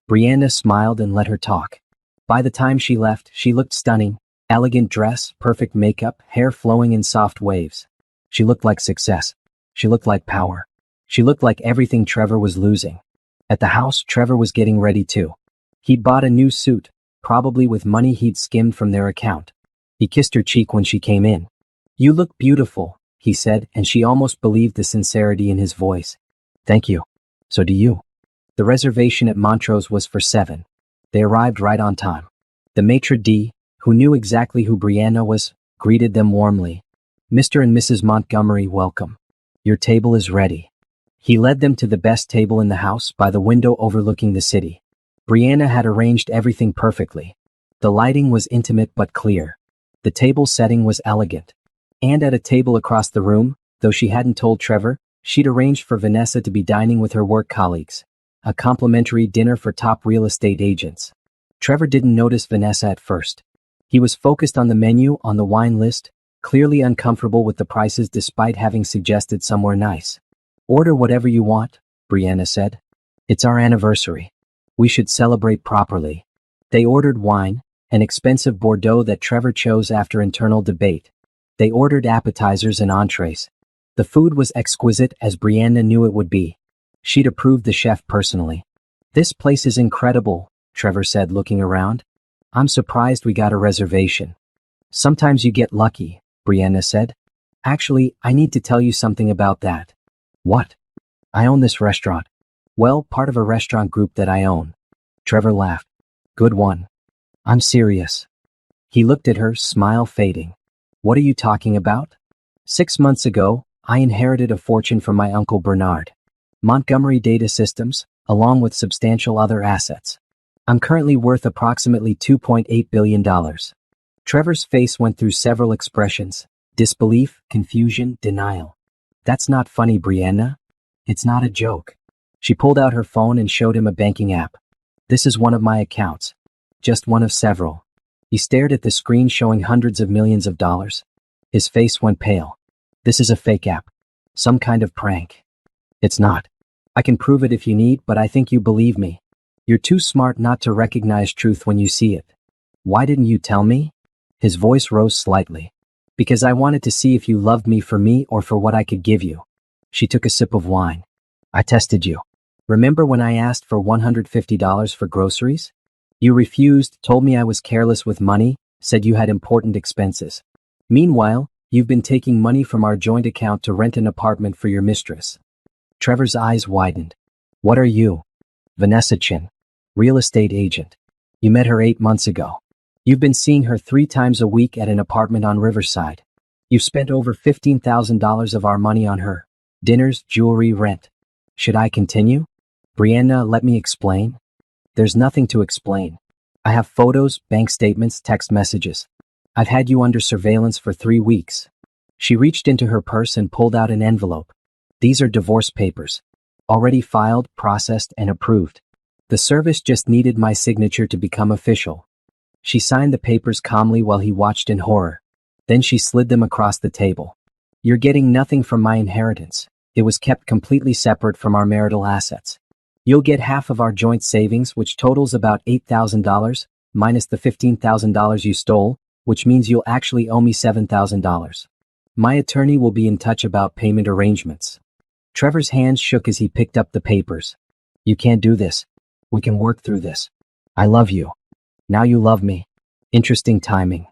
Speaker 1: Brianna smiled and let her talk. By the time she left, she looked stunning. Elegant dress, perfect makeup, hair flowing in soft waves. She looked like success. She looked like power. She looked like everything Trevor was losing. At the house, Trevor was getting ready too. He'd bought a new suit, probably with money he'd skimmed from their account. He kissed her cheek when she came in. You look beautiful, he said, and she almost believed the sincerity in his voice. Thank you. So do you. The reservation at Montrose was for 7. They arrived right on time. The maitre d', who knew exactly who Brianna was, greeted them warmly. Mr. and Mrs. Montgomery, welcome. Your table is ready. He led them to the best table in the house by the window overlooking the city. Brianna had arranged everything perfectly. The lighting was intimate but clear. The table setting was elegant. And at a table across the room, though she hadn't told Trevor, she'd arranged for Vanessa to be dining with her work colleagues. A complimentary dinner for top real estate agents. Trevor didn't notice Vanessa at first. He was focused on the menu, on the wine list, clearly uncomfortable with the prices despite having suggested somewhere nice. Order whatever you want, Brianna said. It's our anniversary. We should celebrate properly. They ordered wine, an expensive Bordeaux that Trevor chose after internal debate. They ordered appetizers and entrees. The food was exquisite as Brianna knew it would be. She'd approved the chef personally. This place is incredible, Trevor said, looking around. I'm surprised we got a reservation. Sometimes you get lucky, Brianna said. Actually, I need to tell you something about that. What? I own this restaurant. Well, part of a restaurant group that I own. Trevor laughed. Good one. I'm serious. He looked at her, smile fading. What are you talking about? 6 months ago, I inherited a fortune from my uncle Bernard. Montgomery Data Systems, along with substantial other assets. I'm currently worth approximately $2.8 billion. Trevor's face went through several expressions: disbelief, confusion, denial. That's not funny, Brianna. It's not a joke. She pulled out her phone and showed him a banking app. This is one of my accounts. Just one of several. He stared at the screen showing hundreds of millions of dollars. His face went pale. This is a fake app. Some kind of prank. It's not. I can prove it if you need, but I think you believe me. You're too smart not to recognize truth when you see it. Why didn't you tell me? His voice rose slightly. Because I wanted to see if you loved me for me or for what I could give you. She took a sip of wine. I tested you. Remember when I asked for $150 for groceries? You refused, told me I was careless with money, said you had important expenses. Meanwhile, you've been taking money from our joint account to rent an apartment for your mistress. Trevor's eyes widened. What are you? Vanessa Chin. Real estate agent. You met her 8 months ago. You've been seeing her 3 times a week at an apartment on Riverside. You've spent over $15,000 of our money on her. Dinners, jewelry, rent. Should I continue? Brianna, let me explain. There's nothing to explain. I have photos, bank statements, text messages. I've had you under surveillance for 3 weeks. She reached into her purse and pulled out an envelope. These are divorce papers. Already filed, processed, and approved. The service just needed my signature to become official. She signed the papers calmly while he watched in horror. Then she slid them across the table. You're getting nothing from my inheritance. It was kept completely separate from our marital assets. You'll get half of our joint savings, which totals about $8,000, minus the $15,000 you stole, which means you'll actually owe me $7,000. My attorney will be in touch about payment arrangements. Trevor's hands shook as he picked up the papers. You can't do this. We can work through this. I love you. Now you love me. Interesting timing.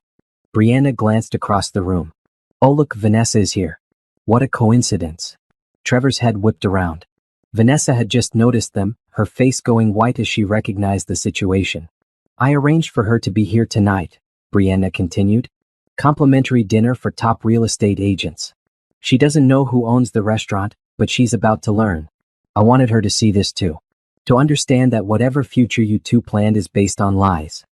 Speaker 1: Brianna glanced across the room. Oh look, Vanessa is here. What a coincidence. Trevor's head whipped around. Vanessa had just noticed them, her face going white as she recognized the situation. I arranged for her to be here tonight, Brianna continued. Complimentary dinner for top real estate agents. She doesn't know who owns the restaurant, but she's about to learn. I wanted her to see this too. To understand that whatever future you two planned is based on lies.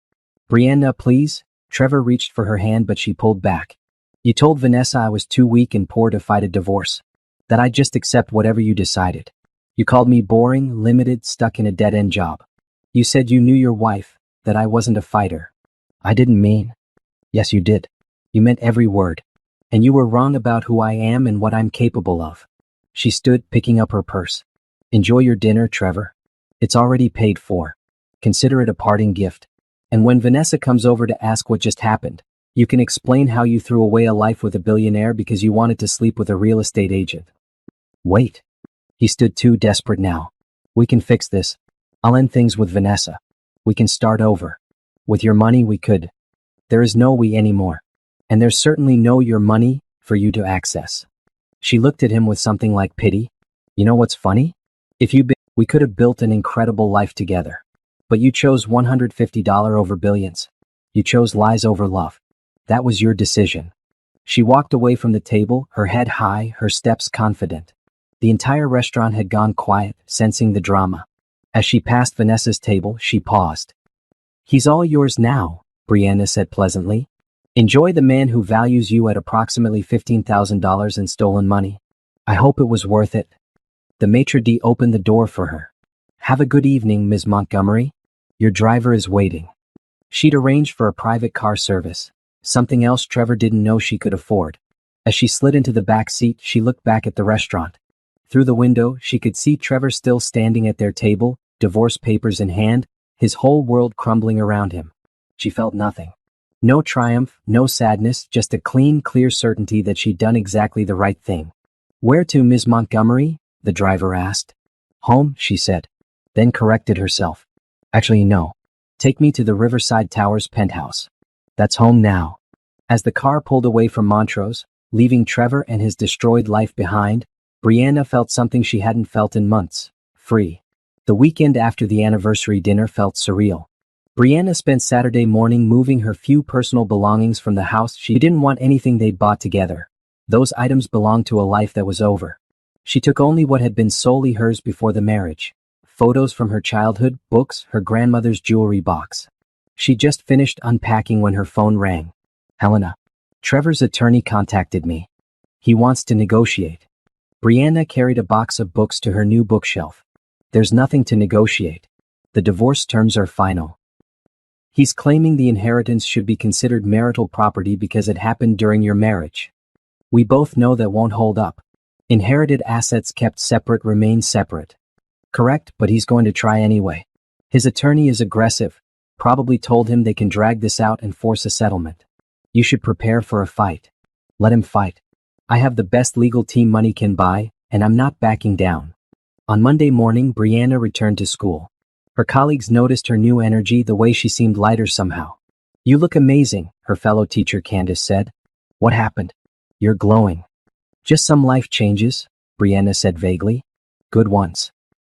Speaker 1: Brianna, please. Trevor reached for her hand, but she pulled back. You told Vanessa I was too weak and poor to fight a divorce. That I'd just accept whatever you decided. You called me boring, limited, stuck in a dead-end job. You said you knew your wife, that I wasn't a fighter. I didn't mean. Yes, you did. You meant every word. And you were wrong about who I am and what I'm capable of. She stood, picking up her purse. Enjoy your dinner, Trevor. It's already paid for. Consider it a parting gift. And when Vanessa comes over to ask what just happened, you can explain how you threw away a life with a billionaire because you wanted to sleep with a real estate agent. Wait. He stood too desperate now. We can fix this. I'll end things with Vanessa. We can start over. With your money we could. There is no we anymore. And there's certainly no your money for you to access. She looked at him with something like pity. You know what's funny? We could have built an incredible life together. But you chose $150 over billions. You chose lies over love. That was your decision. She walked away from the table, her head high, her steps confident. The entire restaurant had gone quiet, sensing the drama. As she passed Vanessa's table, she paused. He's all yours now, Brianna said pleasantly. Enjoy the man who values you at approximately $15,000 in stolen money. I hope it was worth it. The maitre d' opened the door for her. Have a good evening, Ms. Montgomery. Your driver is waiting. She'd arranged for a private car service, something else Trevor didn't know she could afford. As she slid into the back seat, she looked back at the restaurant. Through the window, she could see Trevor still standing at their table, divorce papers in hand, his whole world crumbling around him. She felt nothing. No triumph, no sadness, just a clean, clear certainty that she'd done exactly the right thing. Where to, Ms. Montgomery? The driver asked. Home, she said. Then corrected herself. Actually, no. Take me to the Riverside Towers penthouse. That's home now. As the car pulled away from Montrose, leaving Trevor and his destroyed life behind, Brianna felt something she hadn't felt in months. Free. The weekend after the anniversary dinner felt surreal. Brianna spent Saturday morning moving her few personal belongings from the house. She didn't want anything they'd bought together. Those items belonged to a life that was over. She took only what had been solely hers before the marriage. Photos from her childhood, books, her grandmother's jewelry box. She just finished unpacking when her phone rang. Helena. Trevor's attorney contacted me. He wants to negotiate. Brianna carried a box of books to her new bookshelf. There's nothing to negotiate. The divorce terms are final. He's claiming the inheritance should be considered marital property because it happened during your marriage. We both know that won't hold up. Inherited assets kept separate remain separate. Correct, but he's going to try anyway. His attorney is aggressive. Probably told him they can drag this out and force a settlement. You should prepare for a fight. Let him fight. I have the best legal team money can buy, and I'm not backing down. On Monday morning, Brianna returned to school. Her colleagues noticed her new energy, the way she seemed lighter somehow. You look amazing, her fellow teacher Candace said. What happened? You're glowing. Just some life changes, Brianna said vaguely. Good ones.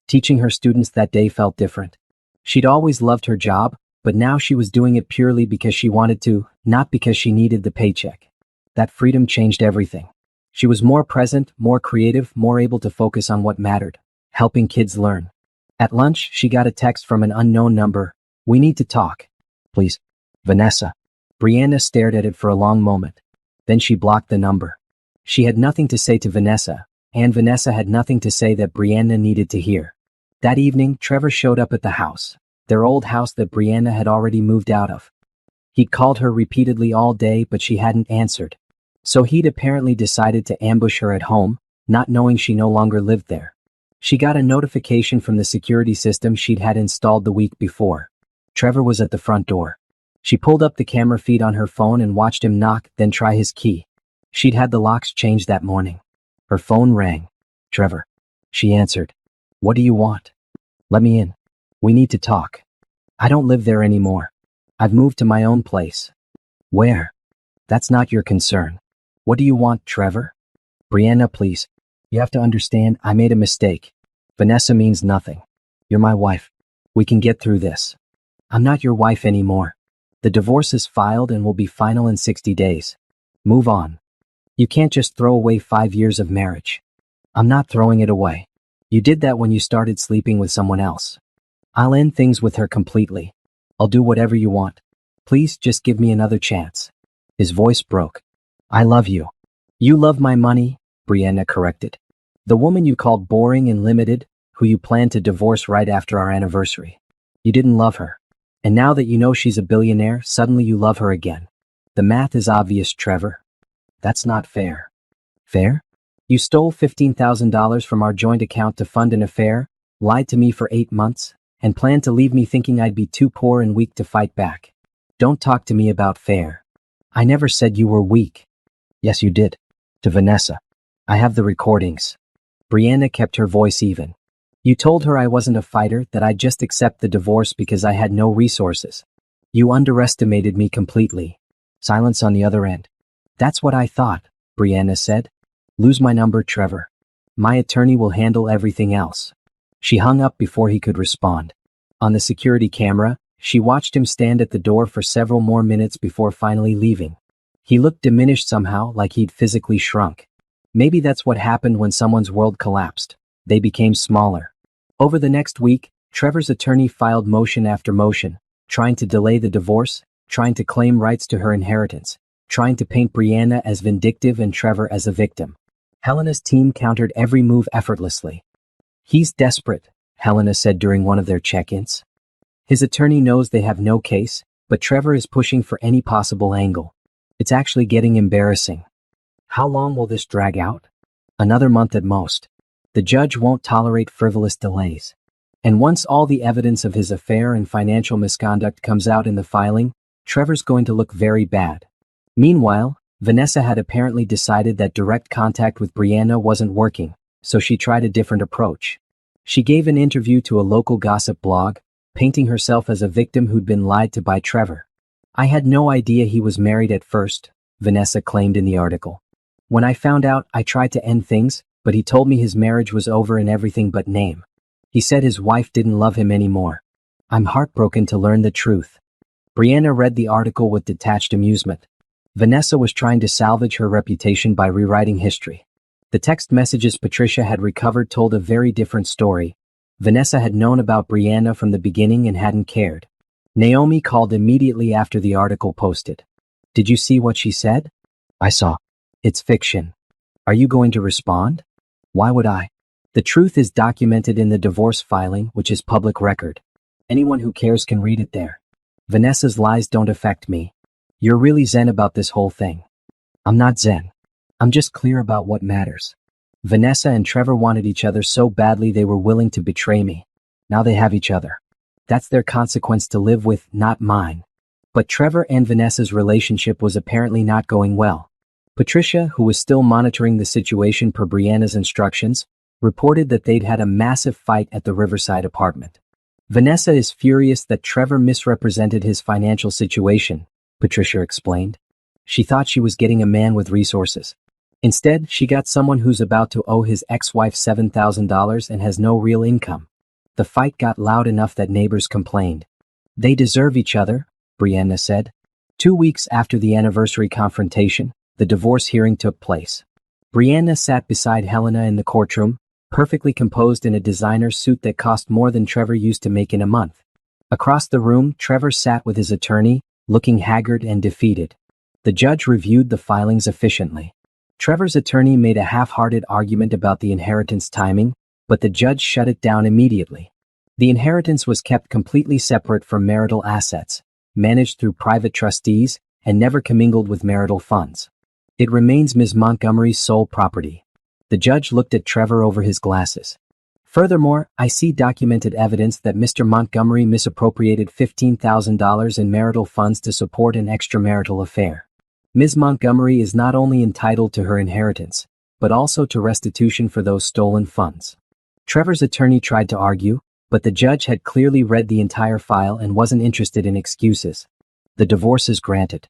Speaker 1: Teaching her students that day felt different. She'd always loved her job, but now she was doing it purely because she wanted to, not because she needed the paycheck. That freedom changed everything. She was more present, more creative, more able to focus on what mattered, helping kids learn. At lunch, she got a text from an unknown number. We need to talk. Please. Vanessa. Brianna stared at it for a long moment. Then she blocked the number. She had nothing to say to Vanessa, and Vanessa had nothing to say that Brianna needed to hear. That evening, Trevor showed up at the house, their old house that Brianna had already moved out of. He'd called her repeatedly all day, but she hadn't answered. So he'd apparently decided to ambush her at home, not knowing she no longer lived there. She got a notification from the security system she'd had installed the week before. Trevor was at the front door. She pulled up the camera feed on her phone and watched him knock, then try his key. She'd had the locks changed that morning. Her phone rang. "Trevor." She answered. "What do you want?" "Let me in. We need to talk. I don't live there anymore. I've moved to my own place." "Where?" "That's not your concern. What do you want, Trevor?" "Brianna, please. You have to understand, I made a mistake. Vanessa means nothing. You're my wife. We can get through this." "I'm not your wife anymore. The divorce is filed and will be final in 60 days. Move on. You can't just throw away 5 years of marriage." "I'm not throwing it away. You did that when you started sleeping with someone else. I'll end things with her completely. I'll do whatever you want. Please just give me another chance." His voice broke. "I love you." "You love my money," Brianna corrected. "The woman you called boring and limited, who you planned to divorce right after our anniversary. You didn't love her. And now that you know she's a billionaire, suddenly you love her again. The math is obvious, Trevor. That's not fair." "Fair? You stole $15,000 from our joint account to fund an affair, lied to me for 8 months, and planned to leave me thinking I'd be too poor and weak to fight back. Don't talk to me about fair. I never said you were weak." "Yes, you did. To Vanessa. I have the recordings." Brianna kept her voice even. "You told her I wasn't a fighter, that I'd just accept the divorce because I had no resources. You underestimated me completely." Silence on the other end. "That's what I thought," Brianna said. "Lose my number, Trevor. My attorney will handle everything else." She hung up before he could respond. On the security camera, she watched him stand at the door for several more minutes before finally leaving. He looked diminished somehow, like he'd physically shrunk. Maybe that's what happened when someone's world collapsed. They became smaller. Over the next week, Trevor's attorney filed motion after motion, trying to delay the divorce, trying to claim rights to her inheritance, trying to paint Brianna as vindictive and Trevor as a victim. Helena's team countered every move effortlessly. "He's desperate," Helena said during one of their check-ins. "His attorney knows they have no case, but Trevor is pushing for any possible angle. It's actually getting embarrassing." "How long will this drag out?" "Another month at most. The judge won't tolerate frivolous delays. And once all the evidence of his affair and financial misconduct comes out in the filing, Trevor's going to look very bad." Meanwhile, Vanessa had apparently decided that direct contact with Brianna wasn't working, so she tried a different approach. She gave an interview to a local gossip blog, painting herself as a victim who'd been lied to by Trevor. "I had no idea he was married at first," Vanessa claimed in the article. "When I found out, I tried to end things, but he told me his marriage was over in everything but name. He said his wife didn't love him anymore. I'm heartbroken to learn the truth." Brianna read the article with detached amusement. Vanessa was trying to salvage her reputation by rewriting history. The text messages Patricia had recovered told a very different story. Vanessa had known about Brianna from the beginning and hadn't cared. Naomi called immediately after the article posted. "Did you see what she said?" "I saw. It's fiction." "Are you going to respond?" "Why would I? The truth is documented in the divorce filing, which is public record. Anyone who cares can read it there. Vanessa's lies don't affect me. You're really zen about this whole thing." "I'm not zen. I'm just clear about what matters. Vanessa and Trevor wanted each other so badly they were willing to betray me. Now they have each other. That's their consequence to live with, not mine." But Trevor and Vanessa's relationship was apparently not going well. Patricia, who was still monitoring the situation per Brianna's instructions, reported that they'd had a massive fight at the Riverside apartment. "Vanessa is furious that Trevor misrepresented his financial situation," Patricia explained. "She thought she was getting a man with resources. Instead, she got someone who's about to owe his ex-wife $7,000 and has no real income." The fight got loud enough that neighbors complained. "They deserve each other," Brianna said. 2 weeks after the anniversary confrontation, the divorce hearing took place. Brianna sat beside Helena in the courtroom, perfectly composed in a designer suit that cost more than Trevor used to make in a month. Across the room, Trevor sat with his attorney, looking haggard and defeated. The judge reviewed the filings efficiently. Trevor's attorney made a half-hearted argument about the inheritance timing, but the judge shut it down immediately. The inheritance was kept completely separate from marital assets, managed through private trustees, and never commingled with marital funds. It remains Ms. Montgomery's sole property. The judge looked at Trevor over his glasses. Furthermore, I see documented evidence that Mr. Montgomery misappropriated $15,000 in marital funds to support an extramarital affair. Ms. Montgomery is not only entitled to her inheritance, but also to restitution for those stolen funds. Trevor's attorney tried to argue, but the judge had clearly read the entire file and wasn't interested in excuses. The divorce is granted.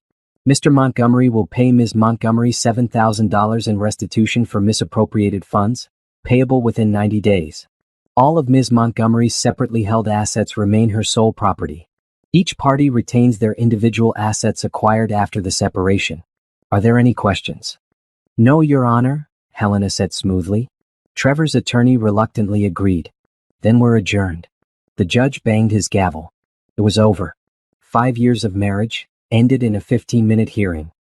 Speaker 1: Mr. Montgomery will pay Ms. Montgomery $7,000 in restitution for misappropriated funds, payable within 90 days. All of Ms. Montgomery's separately held assets remain her sole property. Each party retains their individual assets acquired after the separation. Are there any questions? No, Your Honor, Helena said smoothly. Trevor's attorney reluctantly agreed. Then we're adjourned. The judge banged his gavel. It was over. 5 years of marriage ended in a 15-minute hearing.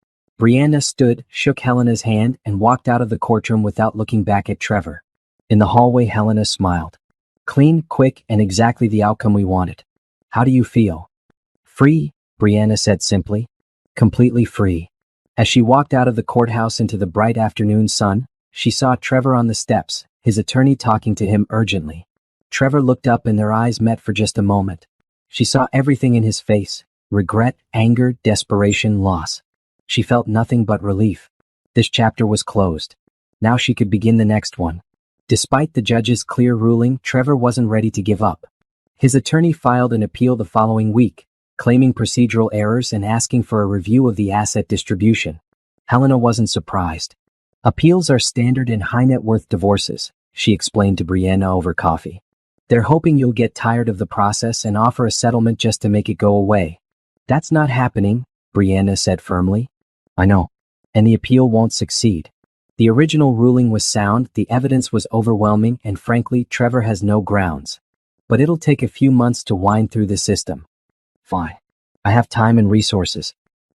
Speaker 1: Brianna stood, shook Helena's hand, and walked out of the courtroom without looking back at Trevor. In the hallway, Helena smiled. Clean, quick, and exactly the outcome we wanted. How do you feel? Free, Brianna said simply. Completely free. As she walked out of the courthouse into the bright afternoon sun, she saw Trevor on the steps, his attorney talking to him urgently. Trevor looked up and their eyes met for just a moment. She saw everything in his face: regret, anger, desperation, loss. She felt nothing but relief. This chapter was closed. Now she could begin the next one. Despite the judge's clear ruling, Trevor wasn't ready to give up. His attorney filed an appeal the following week, claiming procedural errors and asking for a review of the asset distribution. Helena wasn't surprised. Appeals are standard in high-net-worth divorces, she explained to Brianna over coffee. They're hoping you'll get tired of the process and offer a settlement just to make it go away. That's not happening, Brianna said firmly. I know. And the appeal won't succeed. The original ruling was sound, the evidence was overwhelming, and frankly, Trevor has no grounds. But it'll take a few months to wind through the system. Fine. I have time and resources.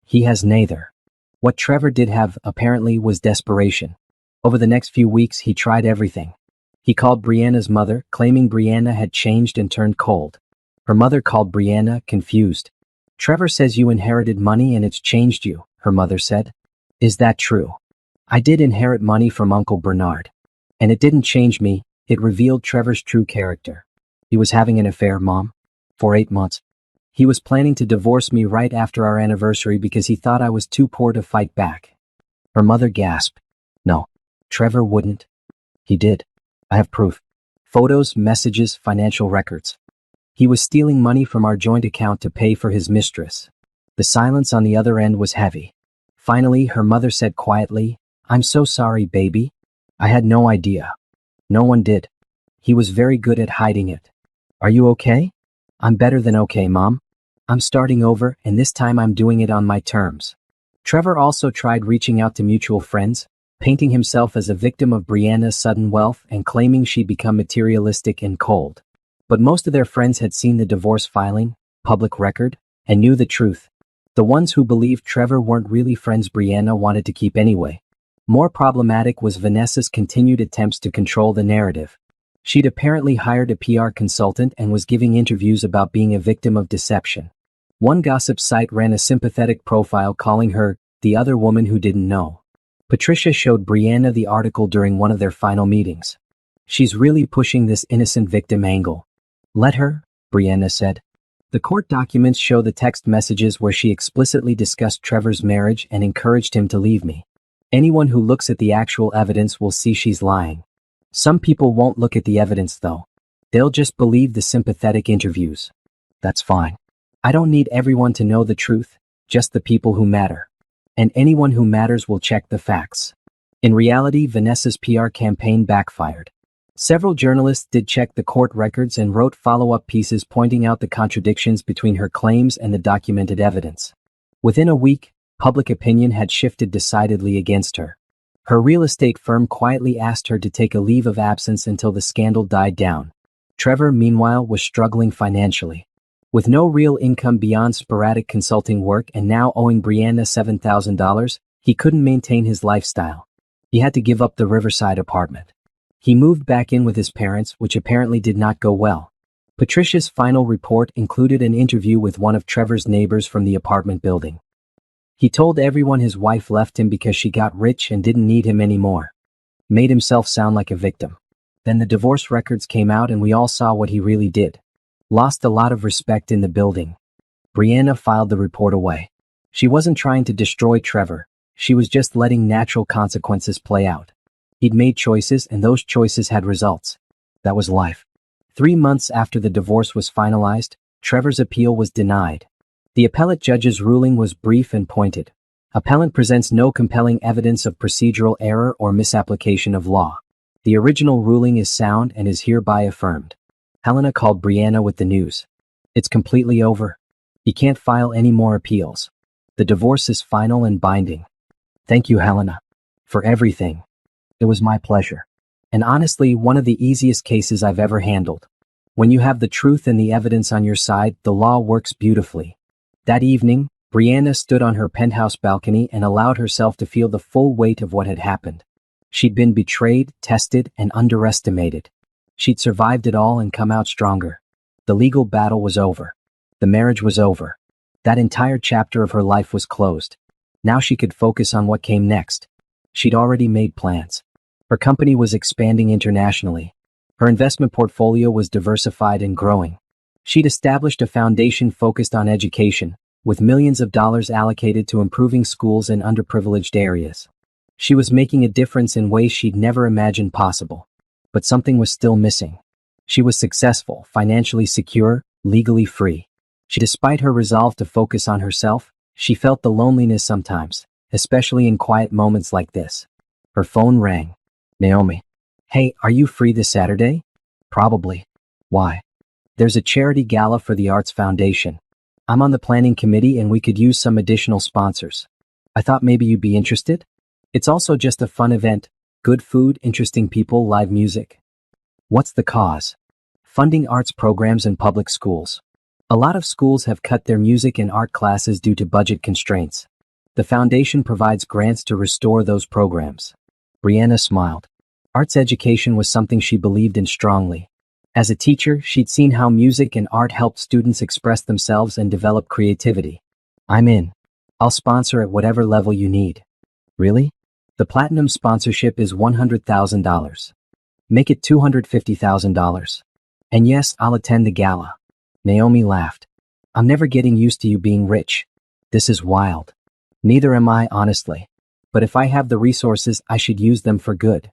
Speaker 1: He has neither. What Trevor did have, apparently, was desperation. Over the next few weeks, he tried everything. He called Brianna's mother, claiming Brianna had changed and turned cold. Her mother called Brianna, confused. Trevor says you inherited money and it's changed you, her mother said. Is that true? I did inherit money from Uncle Bernard. And it didn't change me, it revealed Trevor's true character. He was having an affair, Mom. For 8 months. He was planning to divorce me right after our anniversary because he thought I was too poor to fight back. Her mother gasped. No, Trevor wouldn't. He did. I have proof. Photos, messages, financial records. He was stealing money from our joint account to pay for his mistress. The silence on the other end was heavy. Finally, her mother said quietly, I'm so sorry, baby. I had no idea. No one did. He was very good at hiding it. Are you okay? I'm better than okay, Mom. I'm starting over, and this time I'm doing it on my terms. Trevor also tried reaching out to mutual friends, painting himself as a victim of Brianna's sudden wealth and claiming she'd become materialistic and cold. But most of their friends had seen the divorce filing, public record, and knew the truth. The ones who believed Trevor weren't really friends Brianna wanted to keep anyway. More problematic was Vanessa's continued attempts to control the narrative. She'd apparently hired a PR consultant and was giving interviews about being a victim of deception. One gossip site ran a sympathetic profile calling her the other woman who didn't know. Patricia showed Brianna the article during one of their final meetings. She's really pushing this innocent victim angle. Let her, Brianna said. The court documents show the text messages where she explicitly discussed Trevor's marriage and encouraged him to leave me. Anyone who looks at the actual evidence will see she's lying. Some people won't look at the evidence though. They'll just believe the sympathetic interviews. That's fine. I don't need everyone to know the truth, just the people who matter. And anyone who matters will check the facts. In reality, Vanessa's PR campaign backfired. Several journalists did check the court records and wrote follow-up pieces pointing out the contradictions between her claims and the documented evidence. Within a week, public opinion had shifted decidedly against her. Her real estate firm quietly asked her to take a leave of absence until the scandal died down. Trevor, meanwhile, was struggling financially. With no real income beyond sporadic consulting work and now owing Brianna $7,000, he couldn't maintain his lifestyle. He had to give up the Riverside apartment. He moved back in with his parents, which apparently did not go well. Patricia's final report included an interview with one of Trevor's neighbors from the apartment building. He told everyone his wife left him because she got rich and didn't need him anymore. Made himself sound like a victim. Then the divorce records came out and we all saw what he really did. Lost a lot of respect in the building. Brianna filed the report away. She wasn't trying to destroy Trevor. She was just letting natural consequences play out. He'd made choices and those choices had results. That was life. 3 months after the divorce was finalized, Trevor's appeal was denied. The appellate judge's ruling was brief and pointed. Appellant presents no compelling evidence of procedural error or misapplication of law. The original ruling is sound and is hereby affirmed. Helena called Brianna with the news. It's completely over. You can't file any more appeals. The divorce is final and binding. Thank you, Helena, for everything. It was my pleasure. And honestly, one of the easiest cases I've ever handled. When you have the truth and the evidence on your side, the law works beautifully. That evening, Brianna stood on her penthouse balcony and allowed herself to feel the full weight of what had happened. She'd been betrayed, tested, and underestimated. She'd survived it all and come out stronger. The legal battle was over. The marriage was over. That entire chapter of her life was closed. Now she could focus on what came next. She'd already made plans. Her company was expanding internationally. Her investment portfolio was diversified and growing. She'd established a foundation focused on education, with millions of dollars allocated to improving schools in underprivileged areas. She was making a difference in ways she'd never imagined possible. But something was still missing. She was successful, financially secure, legally free. Despite her resolve to focus on herself, she felt the loneliness sometimes, especially in quiet moments like this. Her phone rang. Naomi. Hey, are you free this Saturday? Probably. Why? There's a charity gala for the Arts Foundation. I'm on the planning committee and we could use some additional sponsors. I thought maybe you'd be interested? It's also just a fun event. Good food, interesting people, live music. What's the cause? Funding arts programs in public schools. A lot of schools have cut their music and art classes due to budget constraints. The foundation provides grants to restore those programs. Brianna smiled. Arts education was something she believed in strongly. As a teacher, she'd seen how music and art helped students express themselves and develop creativity. I'm in. I'll sponsor at whatever level you need. Really? The platinum sponsorship is $100,000. Make it $250,000. And yes, I'll attend the gala. Naomi laughed. I'm never getting used to you being rich. This is wild. Neither am I, honestly. But if I have the resources, I should use them for good.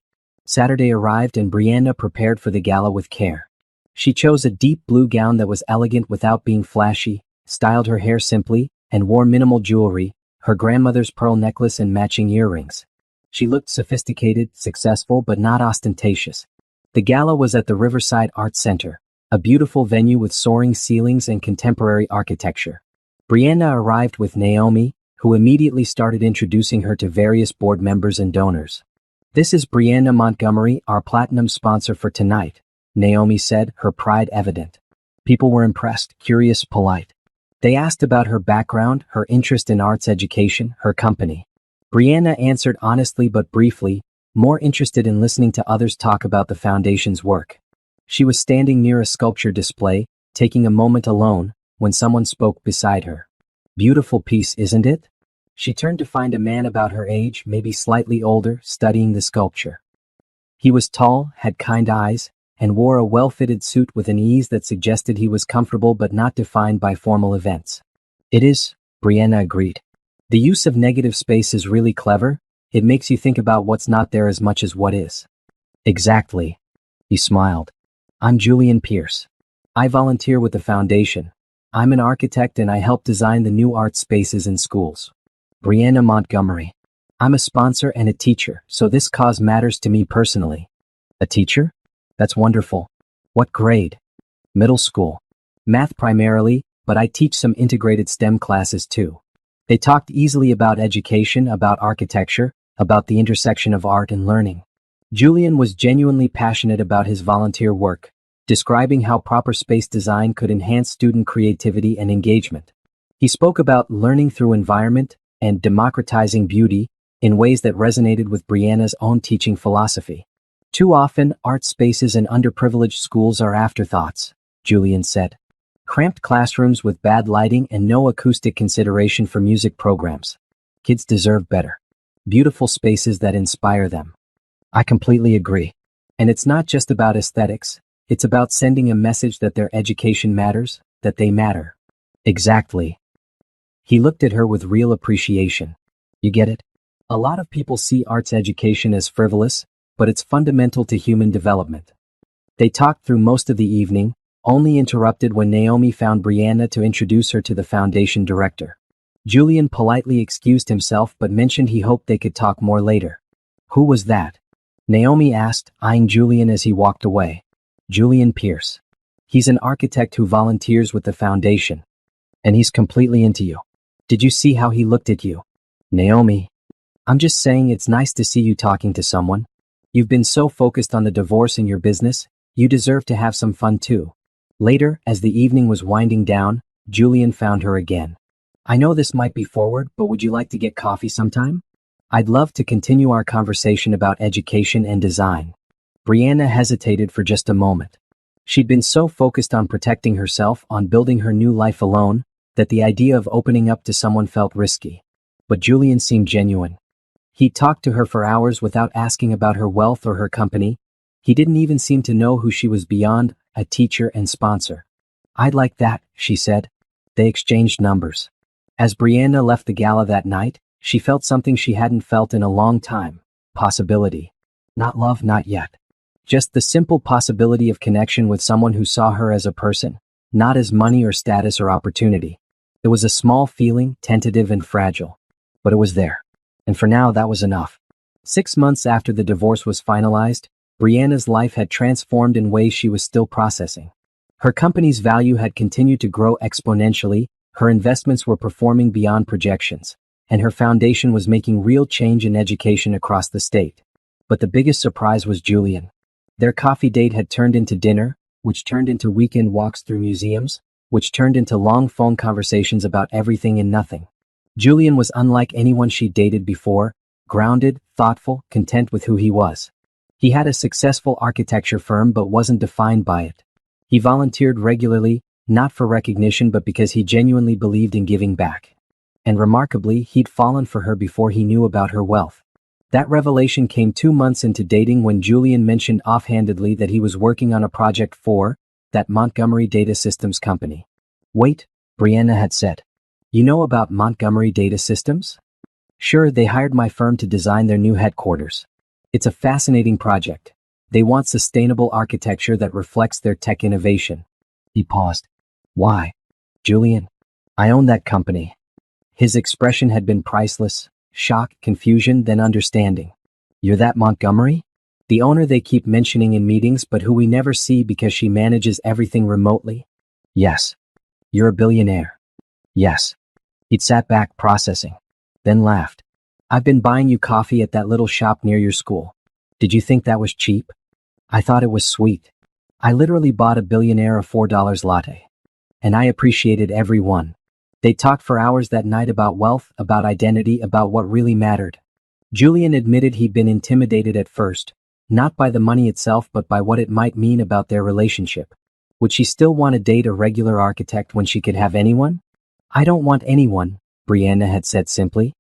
Speaker 1: Saturday arrived and Brianna prepared for the gala with care. She chose a deep blue gown that was elegant without being flashy, styled her hair simply, and wore minimal jewelry, her grandmother's pearl necklace and matching earrings. She looked sophisticated, successful, but not ostentatious. The gala was at the Riverside Arts Center, a beautiful venue with soaring ceilings and contemporary architecture. Brianna arrived with Naomi, who immediately started introducing her to various board members and donors. This is Brianna Montgomery, our platinum sponsor for tonight, Naomi said, her pride evident. People were impressed, curious, polite. They asked about her background, her interest in arts education, her company. Brianna answered honestly but briefly, more interested in listening to others talk about the foundation's work. She was standing near a sculpture display, taking a moment alone, when someone spoke beside her. Beautiful piece, isn't it? She turned to find a man about her age, maybe slightly older, studying the sculpture. He was tall, had kind eyes, and wore a well-fitted suit with an ease that suggested he was comfortable but not defined by formal events. It is, Brianna agreed. The use of negative space is really clever. It makes you think about what's not there as much as what is. Exactly. He smiled. I'm Julian Pierce. I volunteer with the foundation. I'm an architect and I help design the new art spaces in schools. Brianna Montgomery. I'm a sponsor and a teacher, so this cause matters to me personally. A teacher? That's wonderful. What grade? Middle school. Math primarily, but I teach some integrated STEM classes too. They talked easily about education, about architecture, about the intersection of art and learning. Julian was genuinely passionate about his volunteer work, describing how proper space design could enhance student creativity and engagement. He spoke about learning through environment and democratizing beauty in ways that resonated with Brianna's own teaching philosophy. Too often, art spaces in underprivileged schools are afterthoughts. Julian said. Cramped classrooms with bad lighting and no acoustic consideration for music programs. Kids deserve better. Beautiful spaces that inspire them. I completely agree. And it's not just about aesthetics, it's about sending a message that their education matters, that they matter. Exactly. He looked at her with real appreciation. You get it? A lot of people see arts education as frivolous, but it's fundamental to human development. They talked through most of the evening, only interrupted when Naomi found Brianna to introduce her to the foundation director. Julian politely excused himself but mentioned he hoped they could talk more later. Who was that? Naomi asked, eyeing Julian as he walked away. Julian Pierce. He's an architect who volunteers with the foundation. And he's completely into you. Did you see how he looked at you? Naomi. I'm just saying it's nice to see you talking to someone. You've been so focused on the divorce in your business, you deserve to have some fun too. Later, as the evening was winding down, Julian found her again. I know this might be forward, but would you like to get coffee sometime? I'd love to continue our conversation about education and design. Brianna hesitated for just a moment. She'd been so focused on protecting herself, on building her new life alone, that the idea of opening up to someone felt risky. But Julian seemed genuine. He talked to her for hours without asking about her wealth or her company. He didn't even seem to know who she was beyond a teacher and sponsor. I'd like that, she said. They exchanged numbers. As Brianna left the gala that night, she felt something she hadn't felt in a long time. Possibility. Not love, not yet. Just the simple possibility of connection with someone who saw her as a person, not as money or status or opportunity. It was a small feeling, tentative and fragile. But it was there. And for now, that was enough. 6 months after the divorce was finalized, Brianna's life had transformed in ways she was still processing. Her company's value had continued to grow exponentially, her investments were performing beyond projections, and her foundation was making real change in education across the state. But the biggest surprise was Julian. Their coffee date had turned into dinner, which turned into weekend walks through museums, which turned into long phone conversations about everything and nothing. Julian was unlike anyone she'd dated before, grounded, thoughtful, content with who he was. He had a successful architecture firm but wasn't defined by it. He volunteered regularly, not for recognition but because he genuinely believed in giving back. And remarkably, he'd fallen for her before he knew about her wealth. That revelation came 2 months into dating when Julian mentioned offhandedly that he was working on a project for that Montgomery Data Systems company. Wait, Brianna had said. You know about Montgomery Data Systems? Sure, they hired my firm to design their new headquarters. It's a fascinating project. They want sustainable architecture that reflects their tech innovation. He paused. Why? Julian, I own that company. His expression had been priceless. Shock, confusion, then understanding. You're that Montgomery? The owner they keep mentioning in meetings but who we never see because she manages everything remotely? Yes. You're a billionaire. Yes. He'd sat back, processing. Then laughed. I've been buying you coffee at that little shop near your school. Did you think that was cheap? I thought it was sweet. I literally bought a Billionaire a $4 latte. And I appreciated every one. They talked for hours that night about wealth, about identity, about what really mattered. Julian admitted he'd been intimidated at first, not by the money itself but by what it might mean about their relationship. Would she still want to date a regular architect when she could have anyone? I don't want anyone, Brianna had said simply.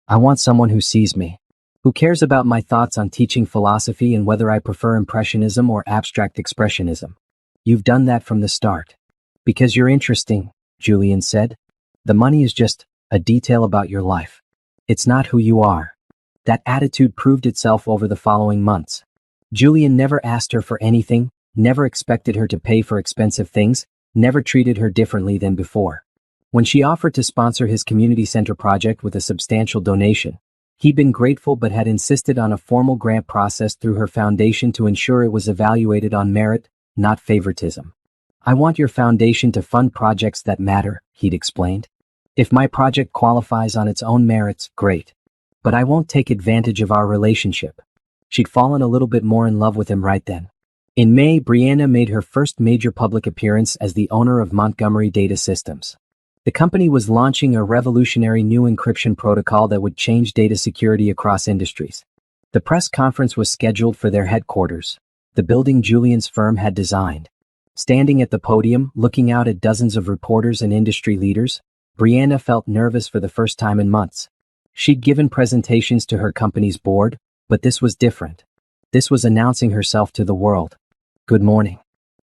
Speaker 1: I want someone who sees me, who cares about my thoughts on teaching philosophy and whether I prefer impressionism or abstract expressionism. You've done that from the start. Because you're interesting, Julian said. The money is just a detail about your life. It's not who you are. That attitude proved itself over the following months. Julian never asked her for anything, never expected her to pay for expensive things, never treated her differently than before. When she offered to sponsor his community center project with a substantial donation, he'd been grateful but had insisted on a formal grant process through her foundation to ensure it was evaluated on merit, not favoritism. I want your foundation to fund projects that matter, he'd explained. If my project qualifies on its own merits, great. But I won't take advantage of our relationship. She'd fallen a little bit more in love with him right then. In May, Brianna made her first major public appearance as the owner of Montgomery Data Systems. The company was launching a revolutionary new encryption protocol that would change data security across industries. The press conference was scheduled for their headquarters, the building Julian's firm had designed. Standing at the podium, looking out at dozens of reporters and industry leaders, Brianna felt nervous for the first time in months. She'd given presentations to her company's board, but this was different. This was announcing herself to the world. Good morning.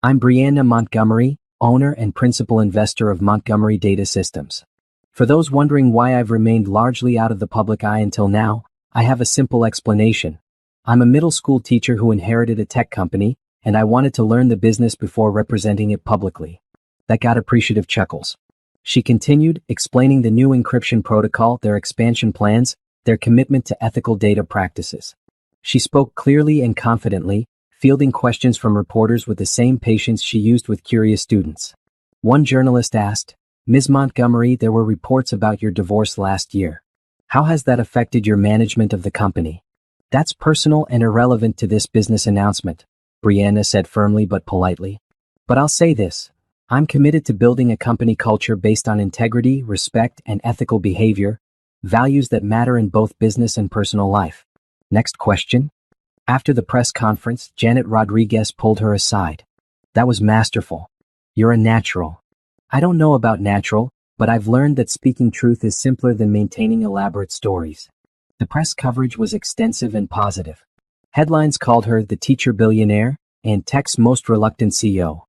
Speaker 1: I'm Brianna Montgomery, owner and principal investor of Montgomery Data Systems. For those wondering why I've remained largely out of the public eye until now, I have a simple explanation. I'm a middle school teacher who inherited a tech company, and I wanted to learn the business before representing it publicly. That got appreciative chuckles. She continued, explaining the new encryption protocol, their expansion plans, their commitment to ethical data practices. She spoke clearly and confidently, fielding questions from reporters with the same patience she used with curious students. One journalist asked, "Ms. Montgomery, there were reports about your divorce last year. How has that affected your management of the company?" "That's personal and irrelevant to this business announcement," Brianna said firmly but politely. "But I'll say this. I'm committed to building a company culture based on integrity, respect, and ethical behavior, values that matter in both business and personal life." Next question. After the press conference, Janet Rodriguez pulled her aside. "That was masterful. You're a natural." "I don't know about natural, but I've learned that speaking truth is simpler than maintaining elaborate stories." The press coverage was extensive and positive. Headlines called her the teacher billionaire and tech's most reluctant CEO.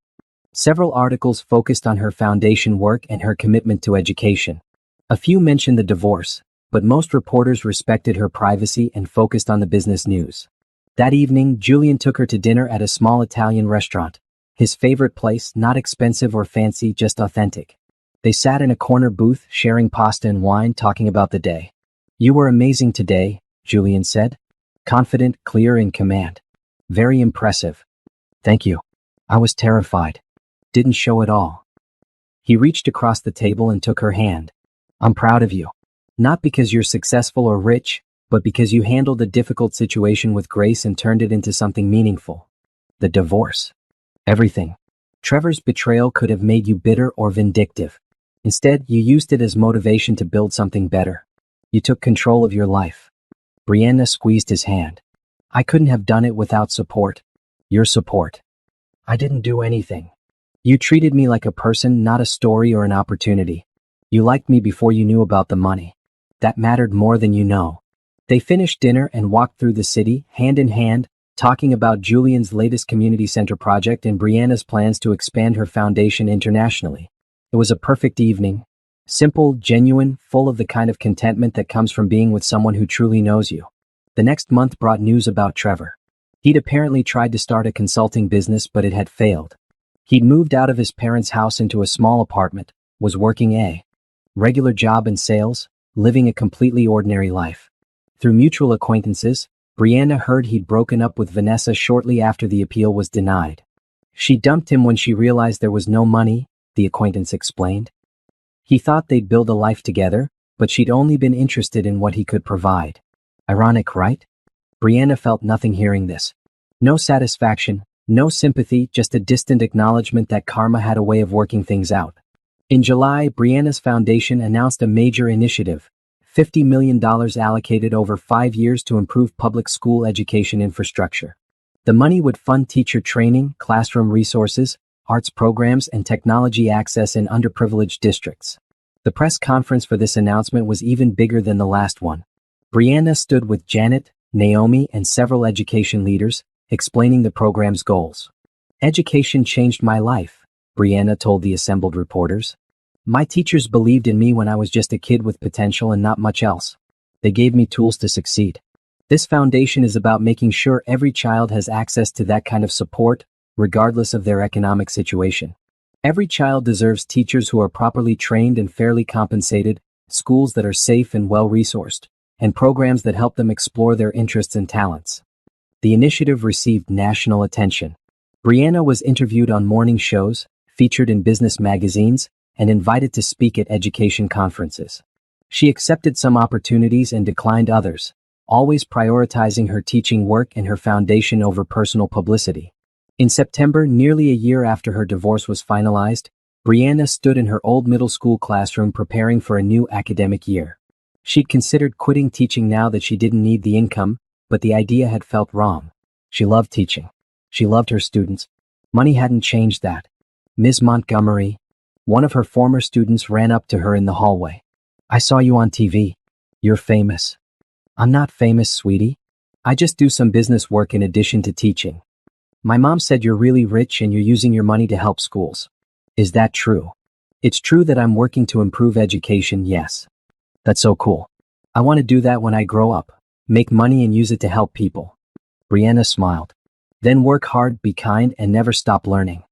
Speaker 1: Several articles focused on her foundation work and her commitment to education. A few mentioned the divorce, but most reporters respected her privacy and focused on the business news. That evening, Julian took her to dinner at a small Italian restaurant. His favorite place, not expensive or fancy, just authentic. They sat in a corner booth, sharing pasta and wine, talking about the day. "You were amazing today," Julian said. "Confident, clear, in command. Very impressive." "Thank you. I was terrified. Didn't show at all." He reached across the table and took her hand. "I'm proud of you. Not because you're successful or rich, but because you handled a difficult situation with grace and turned it into something meaningful." The divorce. Everything. Trevor's betrayal could have made you bitter or vindictive. Instead, you used it as motivation to build something better. You took control of your life. Brianna squeezed his hand. "I couldn't have done it without support. Your support." "I didn't do anything. You treated me like a person, not a story or an opportunity. You liked me before you knew about the money. That mattered more than you know." They finished dinner and walked through the city, hand in hand, talking about Julian's latest community center project and Brianna's plans to expand her foundation internationally. It was a perfect evening. Simple, genuine, full of the kind of contentment that comes from being with someone who truly knows you. The next month brought news about Trevor. He'd apparently tried to start a consulting business, but it had failed. He'd moved out of his parents' house into a small apartment, was working a regular job in sales, living a completely ordinary life. Through mutual acquaintances, Brianna heard he'd broken up with Vanessa shortly after the appeal was denied. She dumped him when she realized there was no money, the acquaintance explained. He thought they'd build a life together, but she'd only been interested in what he could provide. Ironic, right? Brianna felt nothing hearing this. No satisfaction, no sympathy, just a distant acknowledgement that karma had a way of working things out. In July, Brianna's foundation announced a major initiative. $50 million allocated over 5 years to improve public school education infrastructure. The money would fund teacher training, classroom resources, arts programs, and technology access in underprivileged districts. The press conference for this announcement was even bigger than the last one. Brianna stood with Janet, Naomi, and several education leaders, explaining the program's goals. "Education changed my life," Brianna told the assembled reporters. "My teachers believed in me when I was just a kid with potential and not much else. They gave me tools to succeed. This foundation is about making sure every child has access to that kind of support, regardless of their economic situation. Every child deserves teachers who are properly trained and fairly compensated, schools that are safe and well-resourced, and programs that help them explore their interests and talents." The initiative received national attention. Brianna was interviewed on morning shows, featured in business magazines, and invited to speak at education conferences. She accepted some opportunities and declined others, always prioritizing her teaching work and her foundation over personal publicity. In September, nearly a year after her divorce was finalized, Brianna stood in her old middle school classroom preparing for a new academic year. She'd considered quitting teaching now that she didn't need the income, but the idea had felt wrong. She loved teaching. She loved her students. Money hadn't changed that. Ms. Montgomery, one of her former students ran up to her in the hallway. I saw you on TV. You're famous. I'm not famous, sweetie. I just do some business work in addition to teaching. My mom said you're really rich and you're using your money to help schools. Is that true? It's true that I'm working to improve education, yes. That's so cool. I want to do that when I grow up. Make money and use it to help people. Brianna smiled. Then work hard, be kind, and never stop learning.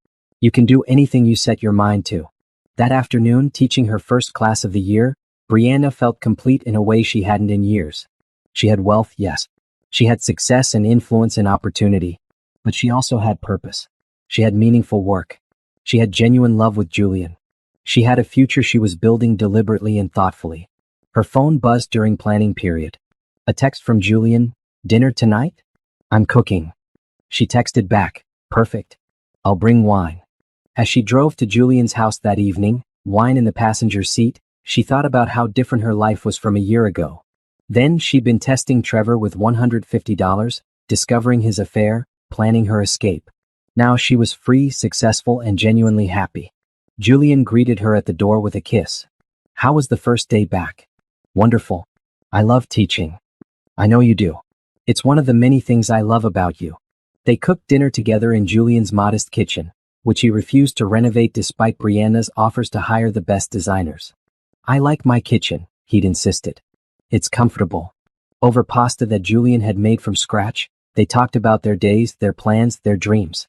Speaker 1: You can do anything you set your mind to. That afternoon, teaching her first class of the year, Brianna felt complete in a way she hadn't in years. She had wealth, yes. She had success and influence and opportunity. But she also had purpose. She had meaningful work. She had genuine love with Julian. She had a future she was building deliberately and thoughtfully. Her phone buzzed during planning period. A text from Julian, dinner tonight? I'm cooking. She texted back, perfect. I'll bring wine. As she drove to Julian's house that evening, wine in the passenger seat, she thought about how different her life was from a year ago. Then she'd been testing Trevor with $150, discovering his affair, planning her escape. Now she was free, successful, and genuinely happy. Julian greeted her at the door with a kiss. How was the first day back? Wonderful. I love teaching. I know you do. It's one of the many things I love about you. They cooked dinner together in Julian's modest kitchen, which he refused to renovate despite Brianna's offers to hire the best designers. I like my kitchen, he'd insisted. It's comfortable. Over pasta that Julian had made from scratch, they talked about their days, their plans, their dreams.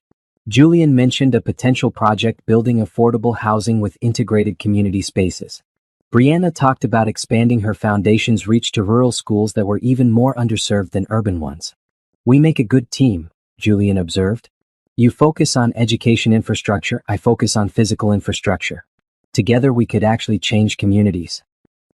Speaker 1: Julian mentioned a potential project building affordable housing with integrated community spaces. Brianna talked about expanding her foundation's reach to rural schools that were even more underserved than urban ones. We make a good team, Julian observed. You focus on education infrastructure, I focus on physical infrastructure. Together we could actually change communities.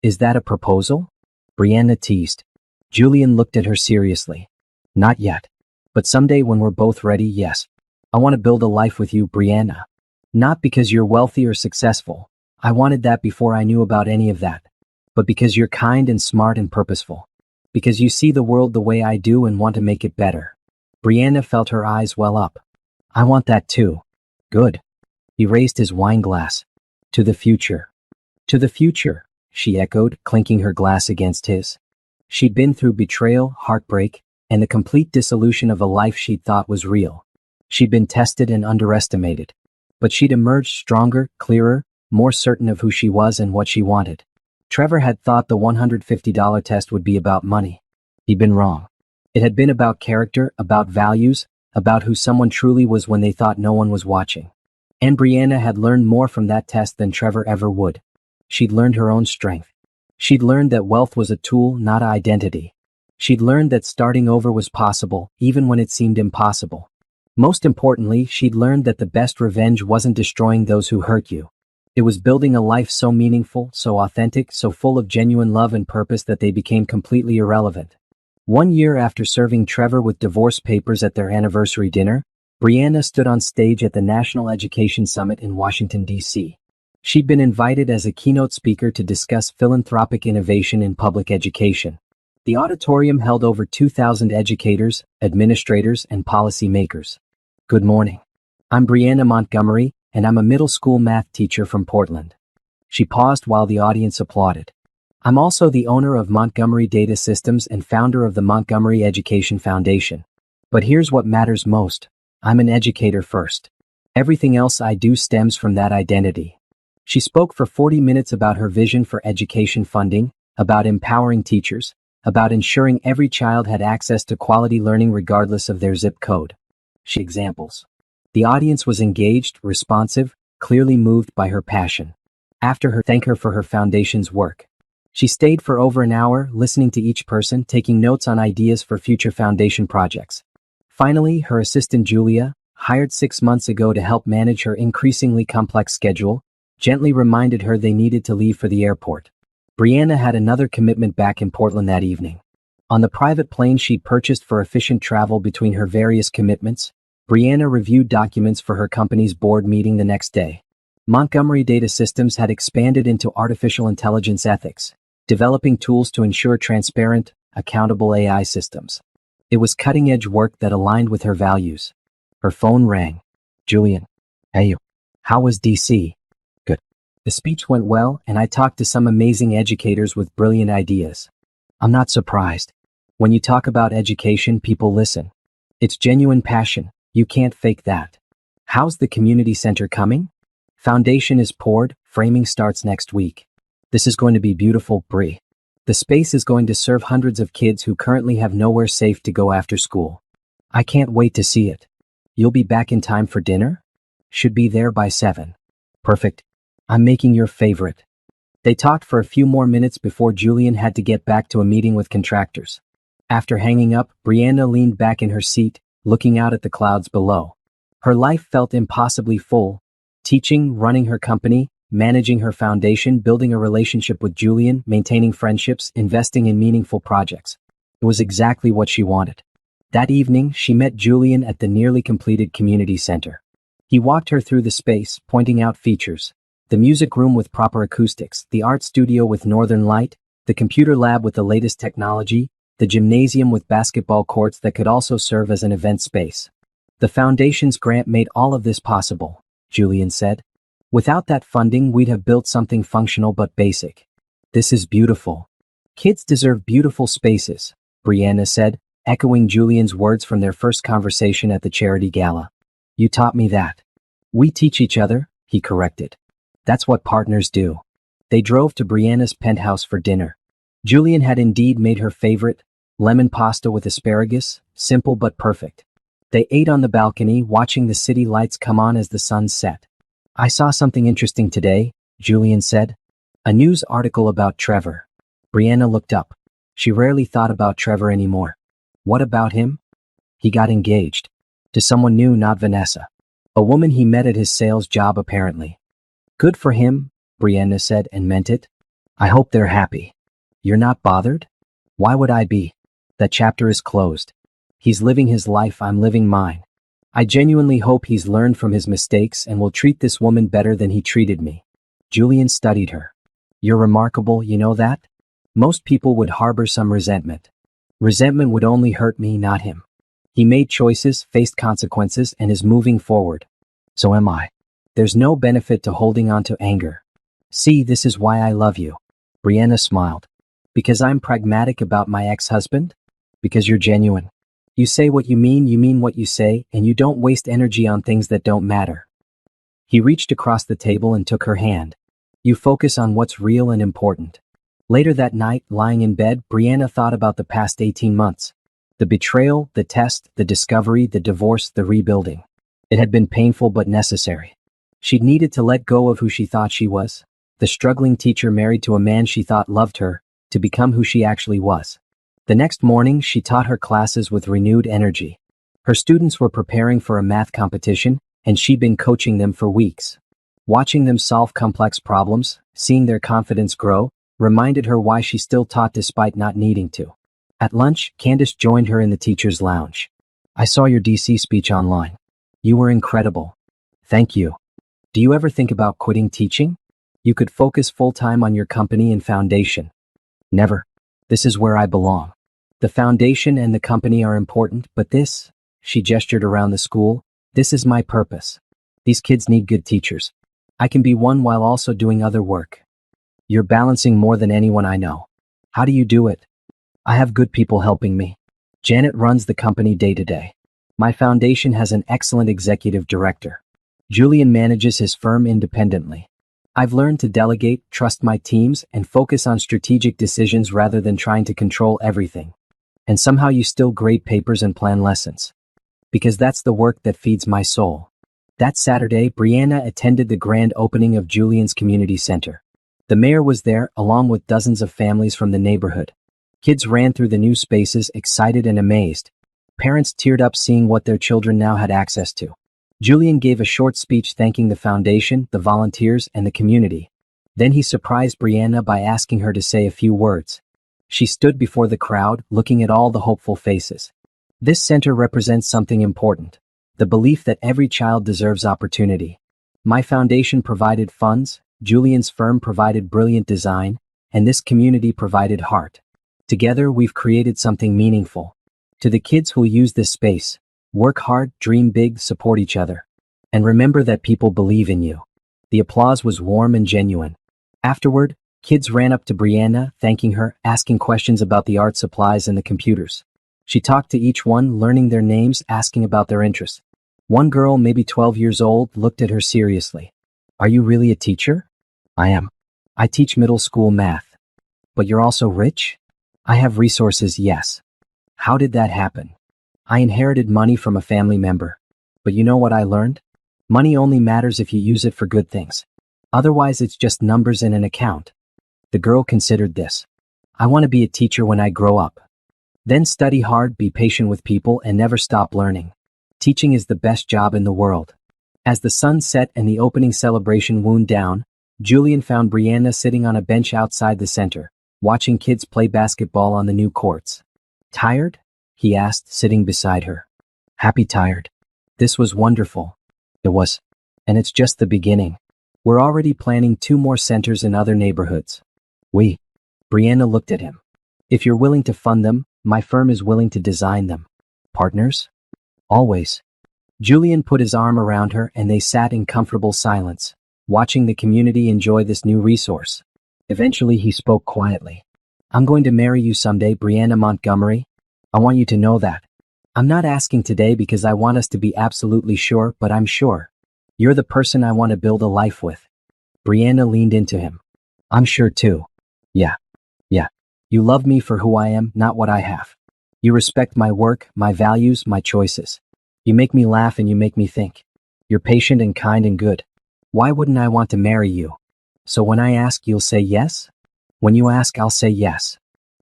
Speaker 1: Is that a proposal? Brianna teased. Julian looked at her seriously. Not yet. But someday when we're both ready, yes. I want to build a life with you, Brianna. Not because you're wealthy or successful. I wanted that before I knew about any of that. But because you're kind and smart and purposeful. Because you see the world the way I do and want to make it better. Brianna felt her eyes well up. I want that too. Good. He raised his wine glass. To the future. To the future, she echoed, clinking her glass against his. She'd been through betrayal, heartbreak, and the complete dissolution of a life she'd thought was real. She'd been tested and underestimated. But she'd emerged stronger, clearer, more certain of who she was and what she wanted. Trevor had thought the $150 test would be about money. He'd been wrong. It had been about character, about values, about who someone truly was when they thought no one was watching. And Brianna had learned more from that test than Trevor ever would. She'd learned her own strength. She'd learned that wealth was a tool, not an identity. She'd learned that starting over was possible, even when it seemed impossible. Most importantly, she'd learned that the best revenge wasn't destroying those who hurt you. It was building a life so meaningful, so authentic, so full of genuine love and purpose that they became completely irrelevant. 1 year after serving Trevor with divorce papers at their anniversary dinner, Brianna stood on stage at the National Education Summit in Washington, D.C. She'd been invited as a keynote speaker to discuss philanthropic innovation in public education. The auditorium held over 2,000 educators, administrators, and policymakers. Good morning. I'm Brianna Montgomery, and I'm a middle school math teacher from Portland. She paused while the audience applauded. I'm also the owner of Montgomery Data Systems and founder of the Montgomery Education Foundation. But here's what matters most. I'm an educator first. Everything else I do stems from that identity. She spoke for 40 minutes about her vision for education funding, about empowering teachers, about ensuring every child had access to quality learning regardless of their zip code. She examples. The audience was engaged, responsive, clearly moved by her passion. After her, thank her for her foundation's work. She stayed for over an hour, listening to each person, taking notes on ideas for future foundation projects. Finally, her assistant Julia, hired 6 months ago to help manage her increasingly complex schedule, gently reminded her they needed to leave for the airport. Brianna had another commitment back in Portland that evening. On the private plane she'd purchased for efficient travel between her various commitments, Brianna reviewed documents for her company's board meeting the next day. Montgomery Data Systems had expanded into artificial intelligence ethics, developing tools to ensure transparent, accountable AI systems. It was cutting-edge work that aligned with her values. Her phone rang. Julian. Hey. How was DC? Good. The speech went well, and I talked to some amazing educators with brilliant ideas. I'm not surprised. When you talk about education, people listen. It's genuine passion. You can't fake that. How's the community center coming? Foundation is poured, framing starts next week. This is going to be beautiful, Bree. The space is going to serve hundreds of kids who currently have nowhere safe to go after school. I can't wait to see it. You'll be back in time for dinner? Should be there by 7. Perfect. I'm making your favorite. They talked for a few more minutes before Julian had to get back to a meeting with contractors. After hanging up, Brianna leaned back in her seat, looking out at the clouds below. Her life felt impossibly full. Teaching, running her company, managing her foundation, building a relationship with Julian, maintaining friendships, investing in meaningful projects. It was exactly what she wanted. That evening, she met Julian at the nearly completed community center. He walked her through the space, pointing out features. The music room with proper acoustics, the art studio with northern light, the computer lab with the latest technology, the gymnasium with basketball courts that could also serve as an event space. The foundation's grant made all of this possible, Julian said. Without that funding, we'd have built something functional but basic. This is beautiful. Kids deserve beautiful spaces, Brianna said, echoing Julian's words from their first conversation at the charity gala. You taught me that. We teach each other, he corrected. That's what partners do. They drove to Brianna's penthouse for dinner. Julian had indeed made her favorite, lemon pasta with asparagus, simple but perfect. They ate on the balcony, watching the city lights come on as the sun set. I saw something interesting today, Julian said. A news article about Trevor. Brianna looked up. She rarely thought about Trevor anymore. What about him? He got engaged. To someone new, not Vanessa. A woman he met at his sales job, apparently. Good for him, Brianna said, and meant it. I hope they're happy. You're not bothered? Why would I be? That chapter is closed. He's living his life, I'm living mine. I genuinely hope he's learned from his mistakes and will treat this woman better than he treated me. Julian studied her. You're remarkable, you know that? Most people would harbor some resentment. Resentment would only hurt me, not him. He made choices, faced consequences, and is moving forward. So am I. There's no benefit to holding on to anger. See, this is why I love you. Brianna smiled. Because I'm pragmatic about my ex-husband? Because you're genuine. You say what you mean what you say, and you don't waste energy on things that don't matter. He reached across the table and took her hand. You focus on what's real and important. Later that night, lying in bed, Brianna thought about the past 18 months. The betrayal, the test, the discovery, the divorce, the rebuilding. It had been painful but necessary. She'd needed to let go of who she thought she was, the struggling teacher married to a man she thought loved her, to become who she actually was. The next morning, she taught her classes with renewed energy. Her students were preparing for a math competition, and she'd been coaching them for weeks. Watching them solve complex problems, seeing their confidence grow, reminded her why she still taught despite not needing to. At lunch, Candace joined her in the teacher's lounge. I saw your DC speech online. You were incredible. Thank you. Do you ever think about quitting teaching? You could focus full-time on your company and foundation. Never. This is where I belong. The foundation and the company are important, but this, she gestured around the school, this is my purpose. These kids need good teachers. I can be one while also doing other work. You're balancing more than anyone I know. How do you do it? I have good people helping me. Janet runs the company day to day. My foundation has an excellent executive director. Julian manages his firm independently. I've learned to delegate, trust my teams, and focus on strategic decisions rather than trying to control everything. And somehow you still grade papers and plan lessons. Because that's the work that feeds my soul. That Saturday, Brianna attended the grand opening of Julian's community center. The mayor was there, along with dozens of families from the neighborhood. Kids ran through the new spaces, excited and amazed. Parents teared up seeing what their children now had access to. Julian gave a short speech thanking the foundation, the volunteers, and the community. Then he surprised Brianna by asking her to say a few words. She stood before the crowd, looking at all the hopeful faces. This center represents something important. The belief that every child deserves opportunity. My foundation provided funds, Julian's firm provided brilliant design, and this community provided heart. Together, we've created something meaningful. To the kids who'll use this space, work hard, dream big, support each other. And remember that people believe in you. The applause was warm and genuine. Afterward, kids ran up to Brianna, thanking her, asking questions about the art supplies and the computers. She talked to each one, learning their names, asking about their interests. One girl, maybe 12 years old, looked at her seriously. Are you really a teacher? I am. I teach middle school math. But you're also rich? I have resources, yes. How did that happen? I inherited money from a family member. But you know what I learned? Money only matters if you use it for good things. Otherwise, it's just numbers in an account. The girl considered this. I want to be a teacher when I grow up. Then study hard, be patient with people, and never stop learning. Teaching is the best job in the world. As the sun set and the opening celebration wound down, Julian found Brianna sitting on a bench outside the center, watching kids play basketball on the new courts. Tired? He asked, sitting beside her. Happy tired. This was wonderful. It was. And it's just the beginning. We're already planning 2 more centers in other neighborhoods. Brianna looked at him. If you're willing to fund them, my firm is willing to design them. Partners? Always. Julian put his arm around her and they sat in comfortable silence, watching the community enjoy this new resource. Eventually he spoke quietly. I'm going to marry you someday, Brianna Montgomery. I want you to know that. I'm not asking today because I want us to be absolutely sure, but I'm sure. You're the person I want to build a life with. Brianna leaned into him. I'm sure too. Yeah. You love me for who I am, not what I have. You respect my work, my values, my choices. You make me laugh and you make me think. You're patient and kind and good. Why wouldn't I want to marry you? So when I ask, you'll say yes? When you ask, I'll say yes.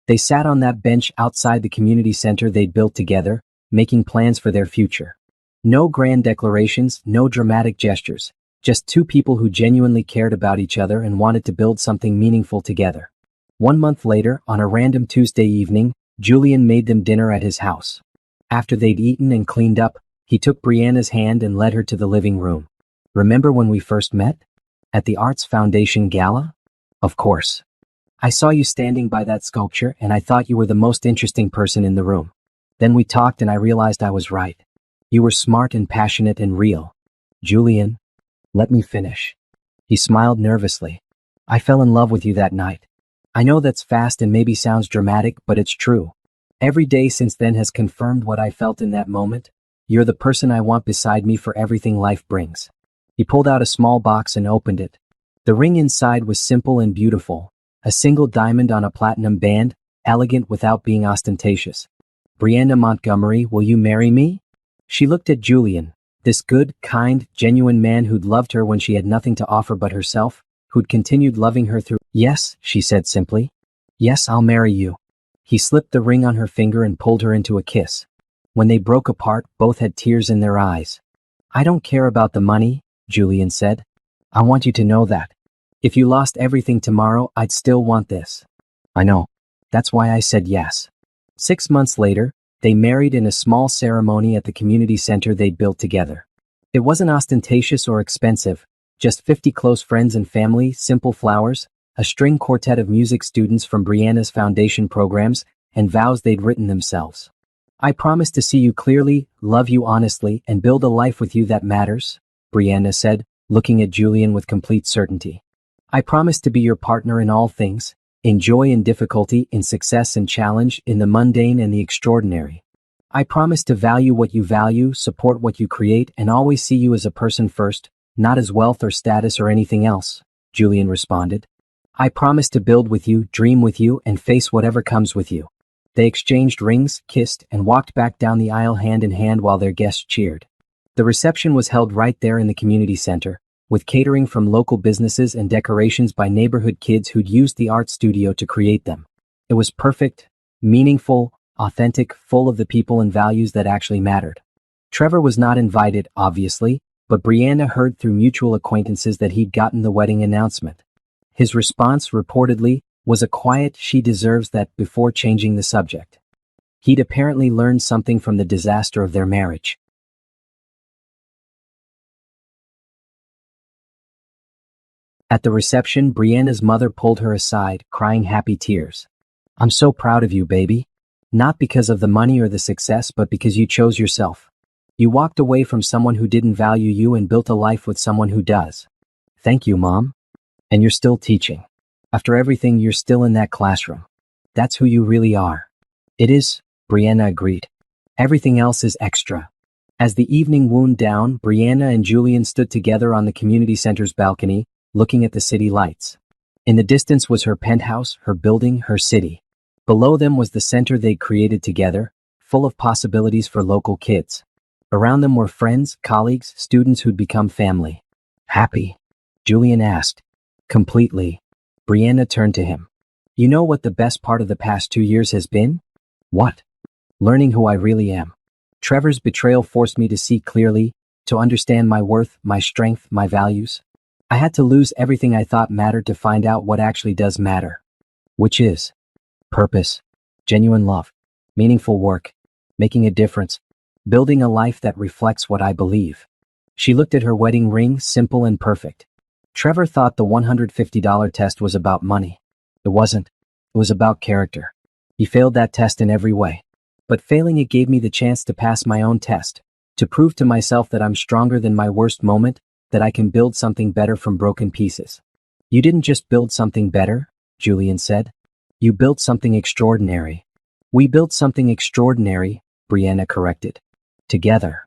Speaker 1: They sat on that bench outside the community center they'd built together, making plans for their future. No grand declarations, no dramatic gestures, just 2 people who genuinely cared about each other and wanted to build something meaningful together. 1 month later, on a random Tuesday evening, Julian made them dinner at his house. After they'd eaten and cleaned up, he took Brianna's hand and led her to the living room. Remember when we first met? At the Arts Foundation Gala? Of course. I saw you standing by that sculpture and I thought you were the most interesting person in the room. Then we talked and I realized I was right. You were smart and passionate and real. Julian, let me finish. He smiled nervously. I fell in love with you that night. I know that's fast and maybe sounds dramatic, but it's true. Every day since then has confirmed what I felt in that moment. You're the person I want beside me for everything life brings. He pulled out a small box and opened it. The ring inside was simple and beautiful. A single diamond on a platinum band, elegant without being ostentatious. Brianna Montgomery, will you marry me? She looked at Julian, this good, kind, genuine man who'd loved her when she had nothing to offer but herself, who'd continued loving her through. Yes, she said simply. Yes, I'll marry you. He slipped the ring on her finger and pulled her into a kiss. When they broke apart, both had tears in their eyes. I don't care about the money, Julian said. I want you to know that. If you lost everything tomorrow, I'd still want this. I know. That's why I said yes. 6 months later, they married in a small ceremony at the community center they'd built together. It wasn't ostentatious or expensive, just 50 close friends and family, simple flowers, a string quartet of music students from Brianna's foundation programs, and vows they'd written themselves. I promise to see you clearly, love you honestly, and build a life with you that matters, Brianna said, looking at Julian with complete certainty. I promise to be your partner in all things, in joy and difficulty, in success and challenge, in the mundane and the extraordinary. I promise to value what you value, support what you create, and always see you as a person first, not as wealth or status or anything else, Julian responded. I promise to build with you, dream with you, and face whatever comes with you. They exchanged rings, kissed, and walked back down the aisle hand in hand while their guests cheered. The reception was held right there in the community center, with catering from local businesses and decorations by neighborhood kids who'd used the art studio to create them. It was perfect, meaningful, authentic, full of the people and values that actually mattered. Trevor was not invited, obviously, but Brianna heard through mutual acquaintances that he'd gotten the wedding announcement. His response, reportedly, was a quiet "she deserves that" before changing the subject. He'd apparently learned something from the disaster of their marriage. At the reception, Brianna's mother pulled her aside, crying happy tears. I'm so proud of you, baby. Not because of the money or the success, but because you chose yourself. You walked away from someone who didn't value you and built a life with someone who does. Thank you, Mom. And you're still teaching. After everything, you're still in that classroom. That's who you really are. It is, Brianna agreed. Everything else is extra. As the evening wound down, Brianna and Julian stood together on the community center's balcony, looking at the city lights. In the distance was her penthouse, her building, her city. Below them was the center they'd created together, full of possibilities for local kids. Around them were friends, colleagues, students who'd become family. Happy? Julian asked. Completely. Brianna turned to him. You know what the best part of the past 2 years has been? What? Learning who I really am. Trevor's betrayal forced me to see clearly, to understand my worth, my strength, my values. I had to lose everything I thought mattered to find out what actually does matter. Which is purpose, genuine love, meaningful work, making a difference, building a life that reflects what I believe. She looked at her wedding ring, simple and perfect. Trevor thought the $150 test was about money. It wasn't. It was about character. He failed that test in every way. But failing it gave me the chance to pass my own test, to prove to myself that I'm stronger than my worst moment, that I can build something better from broken pieces. You didn't just build something better, Julian said. You built something extraordinary. We built something extraordinary, Brianna corrected. Together.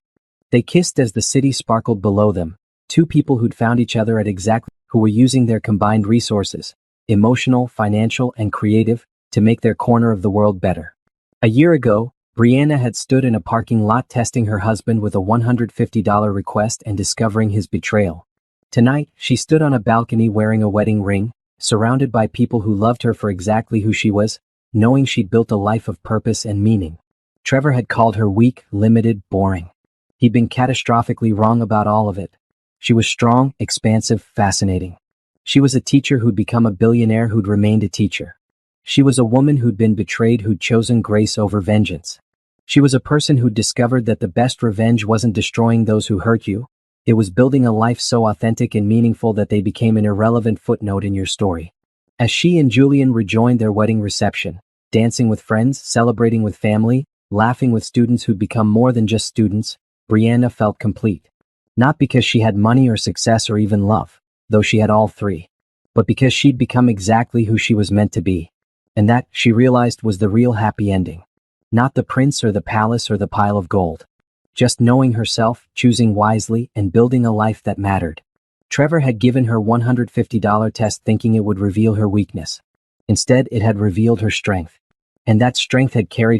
Speaker 1: They kissed as the city sparkled below them, two people who'd found each other at exactly who were using their combined resources, emotional, financial, and creative, to make their corner of the world better. A year ago, Brianna had stood in a parking lot testing her husband with a $150 request and discovering his betrayal. Tonight, she stood on a balcony wearing a wedding ring, surrounded by people who loved her for exactly who she was, knowing she'd built a life of purpose and meaning. Trevor had called her weak, limited, boring. He'd been catastrophically wrong about all of it. She was strong, expansive, fascinating. She was a teacher who'd become a billionaire who'd remained a teacher. She was a woman who'd been betrayed who'd chosen grace over vengeance. She was a person who'd discovered that the best revenge wasn't destroying those who hurt you. It was building a life so authentic and meaningful that they became an irrelevant footnote in your story. As she and Julian rejoined their wedding reception, dancing with friends, celebrating with family, laughing with students who'd become more than just students, Brianna felt complete. Not because she had money or success or even love, though she had all three, but because she'd become exactly who she was meant to be. And that, she realized, was the real happy ending. Not the prince or the palace or the pile of gold. Just knowing herself, choosing wisely, and building a life that mattered. Trevor had given her $150 test thinking it would reveal her weakness. Instead, it had revealed her strength. And that strength had carried her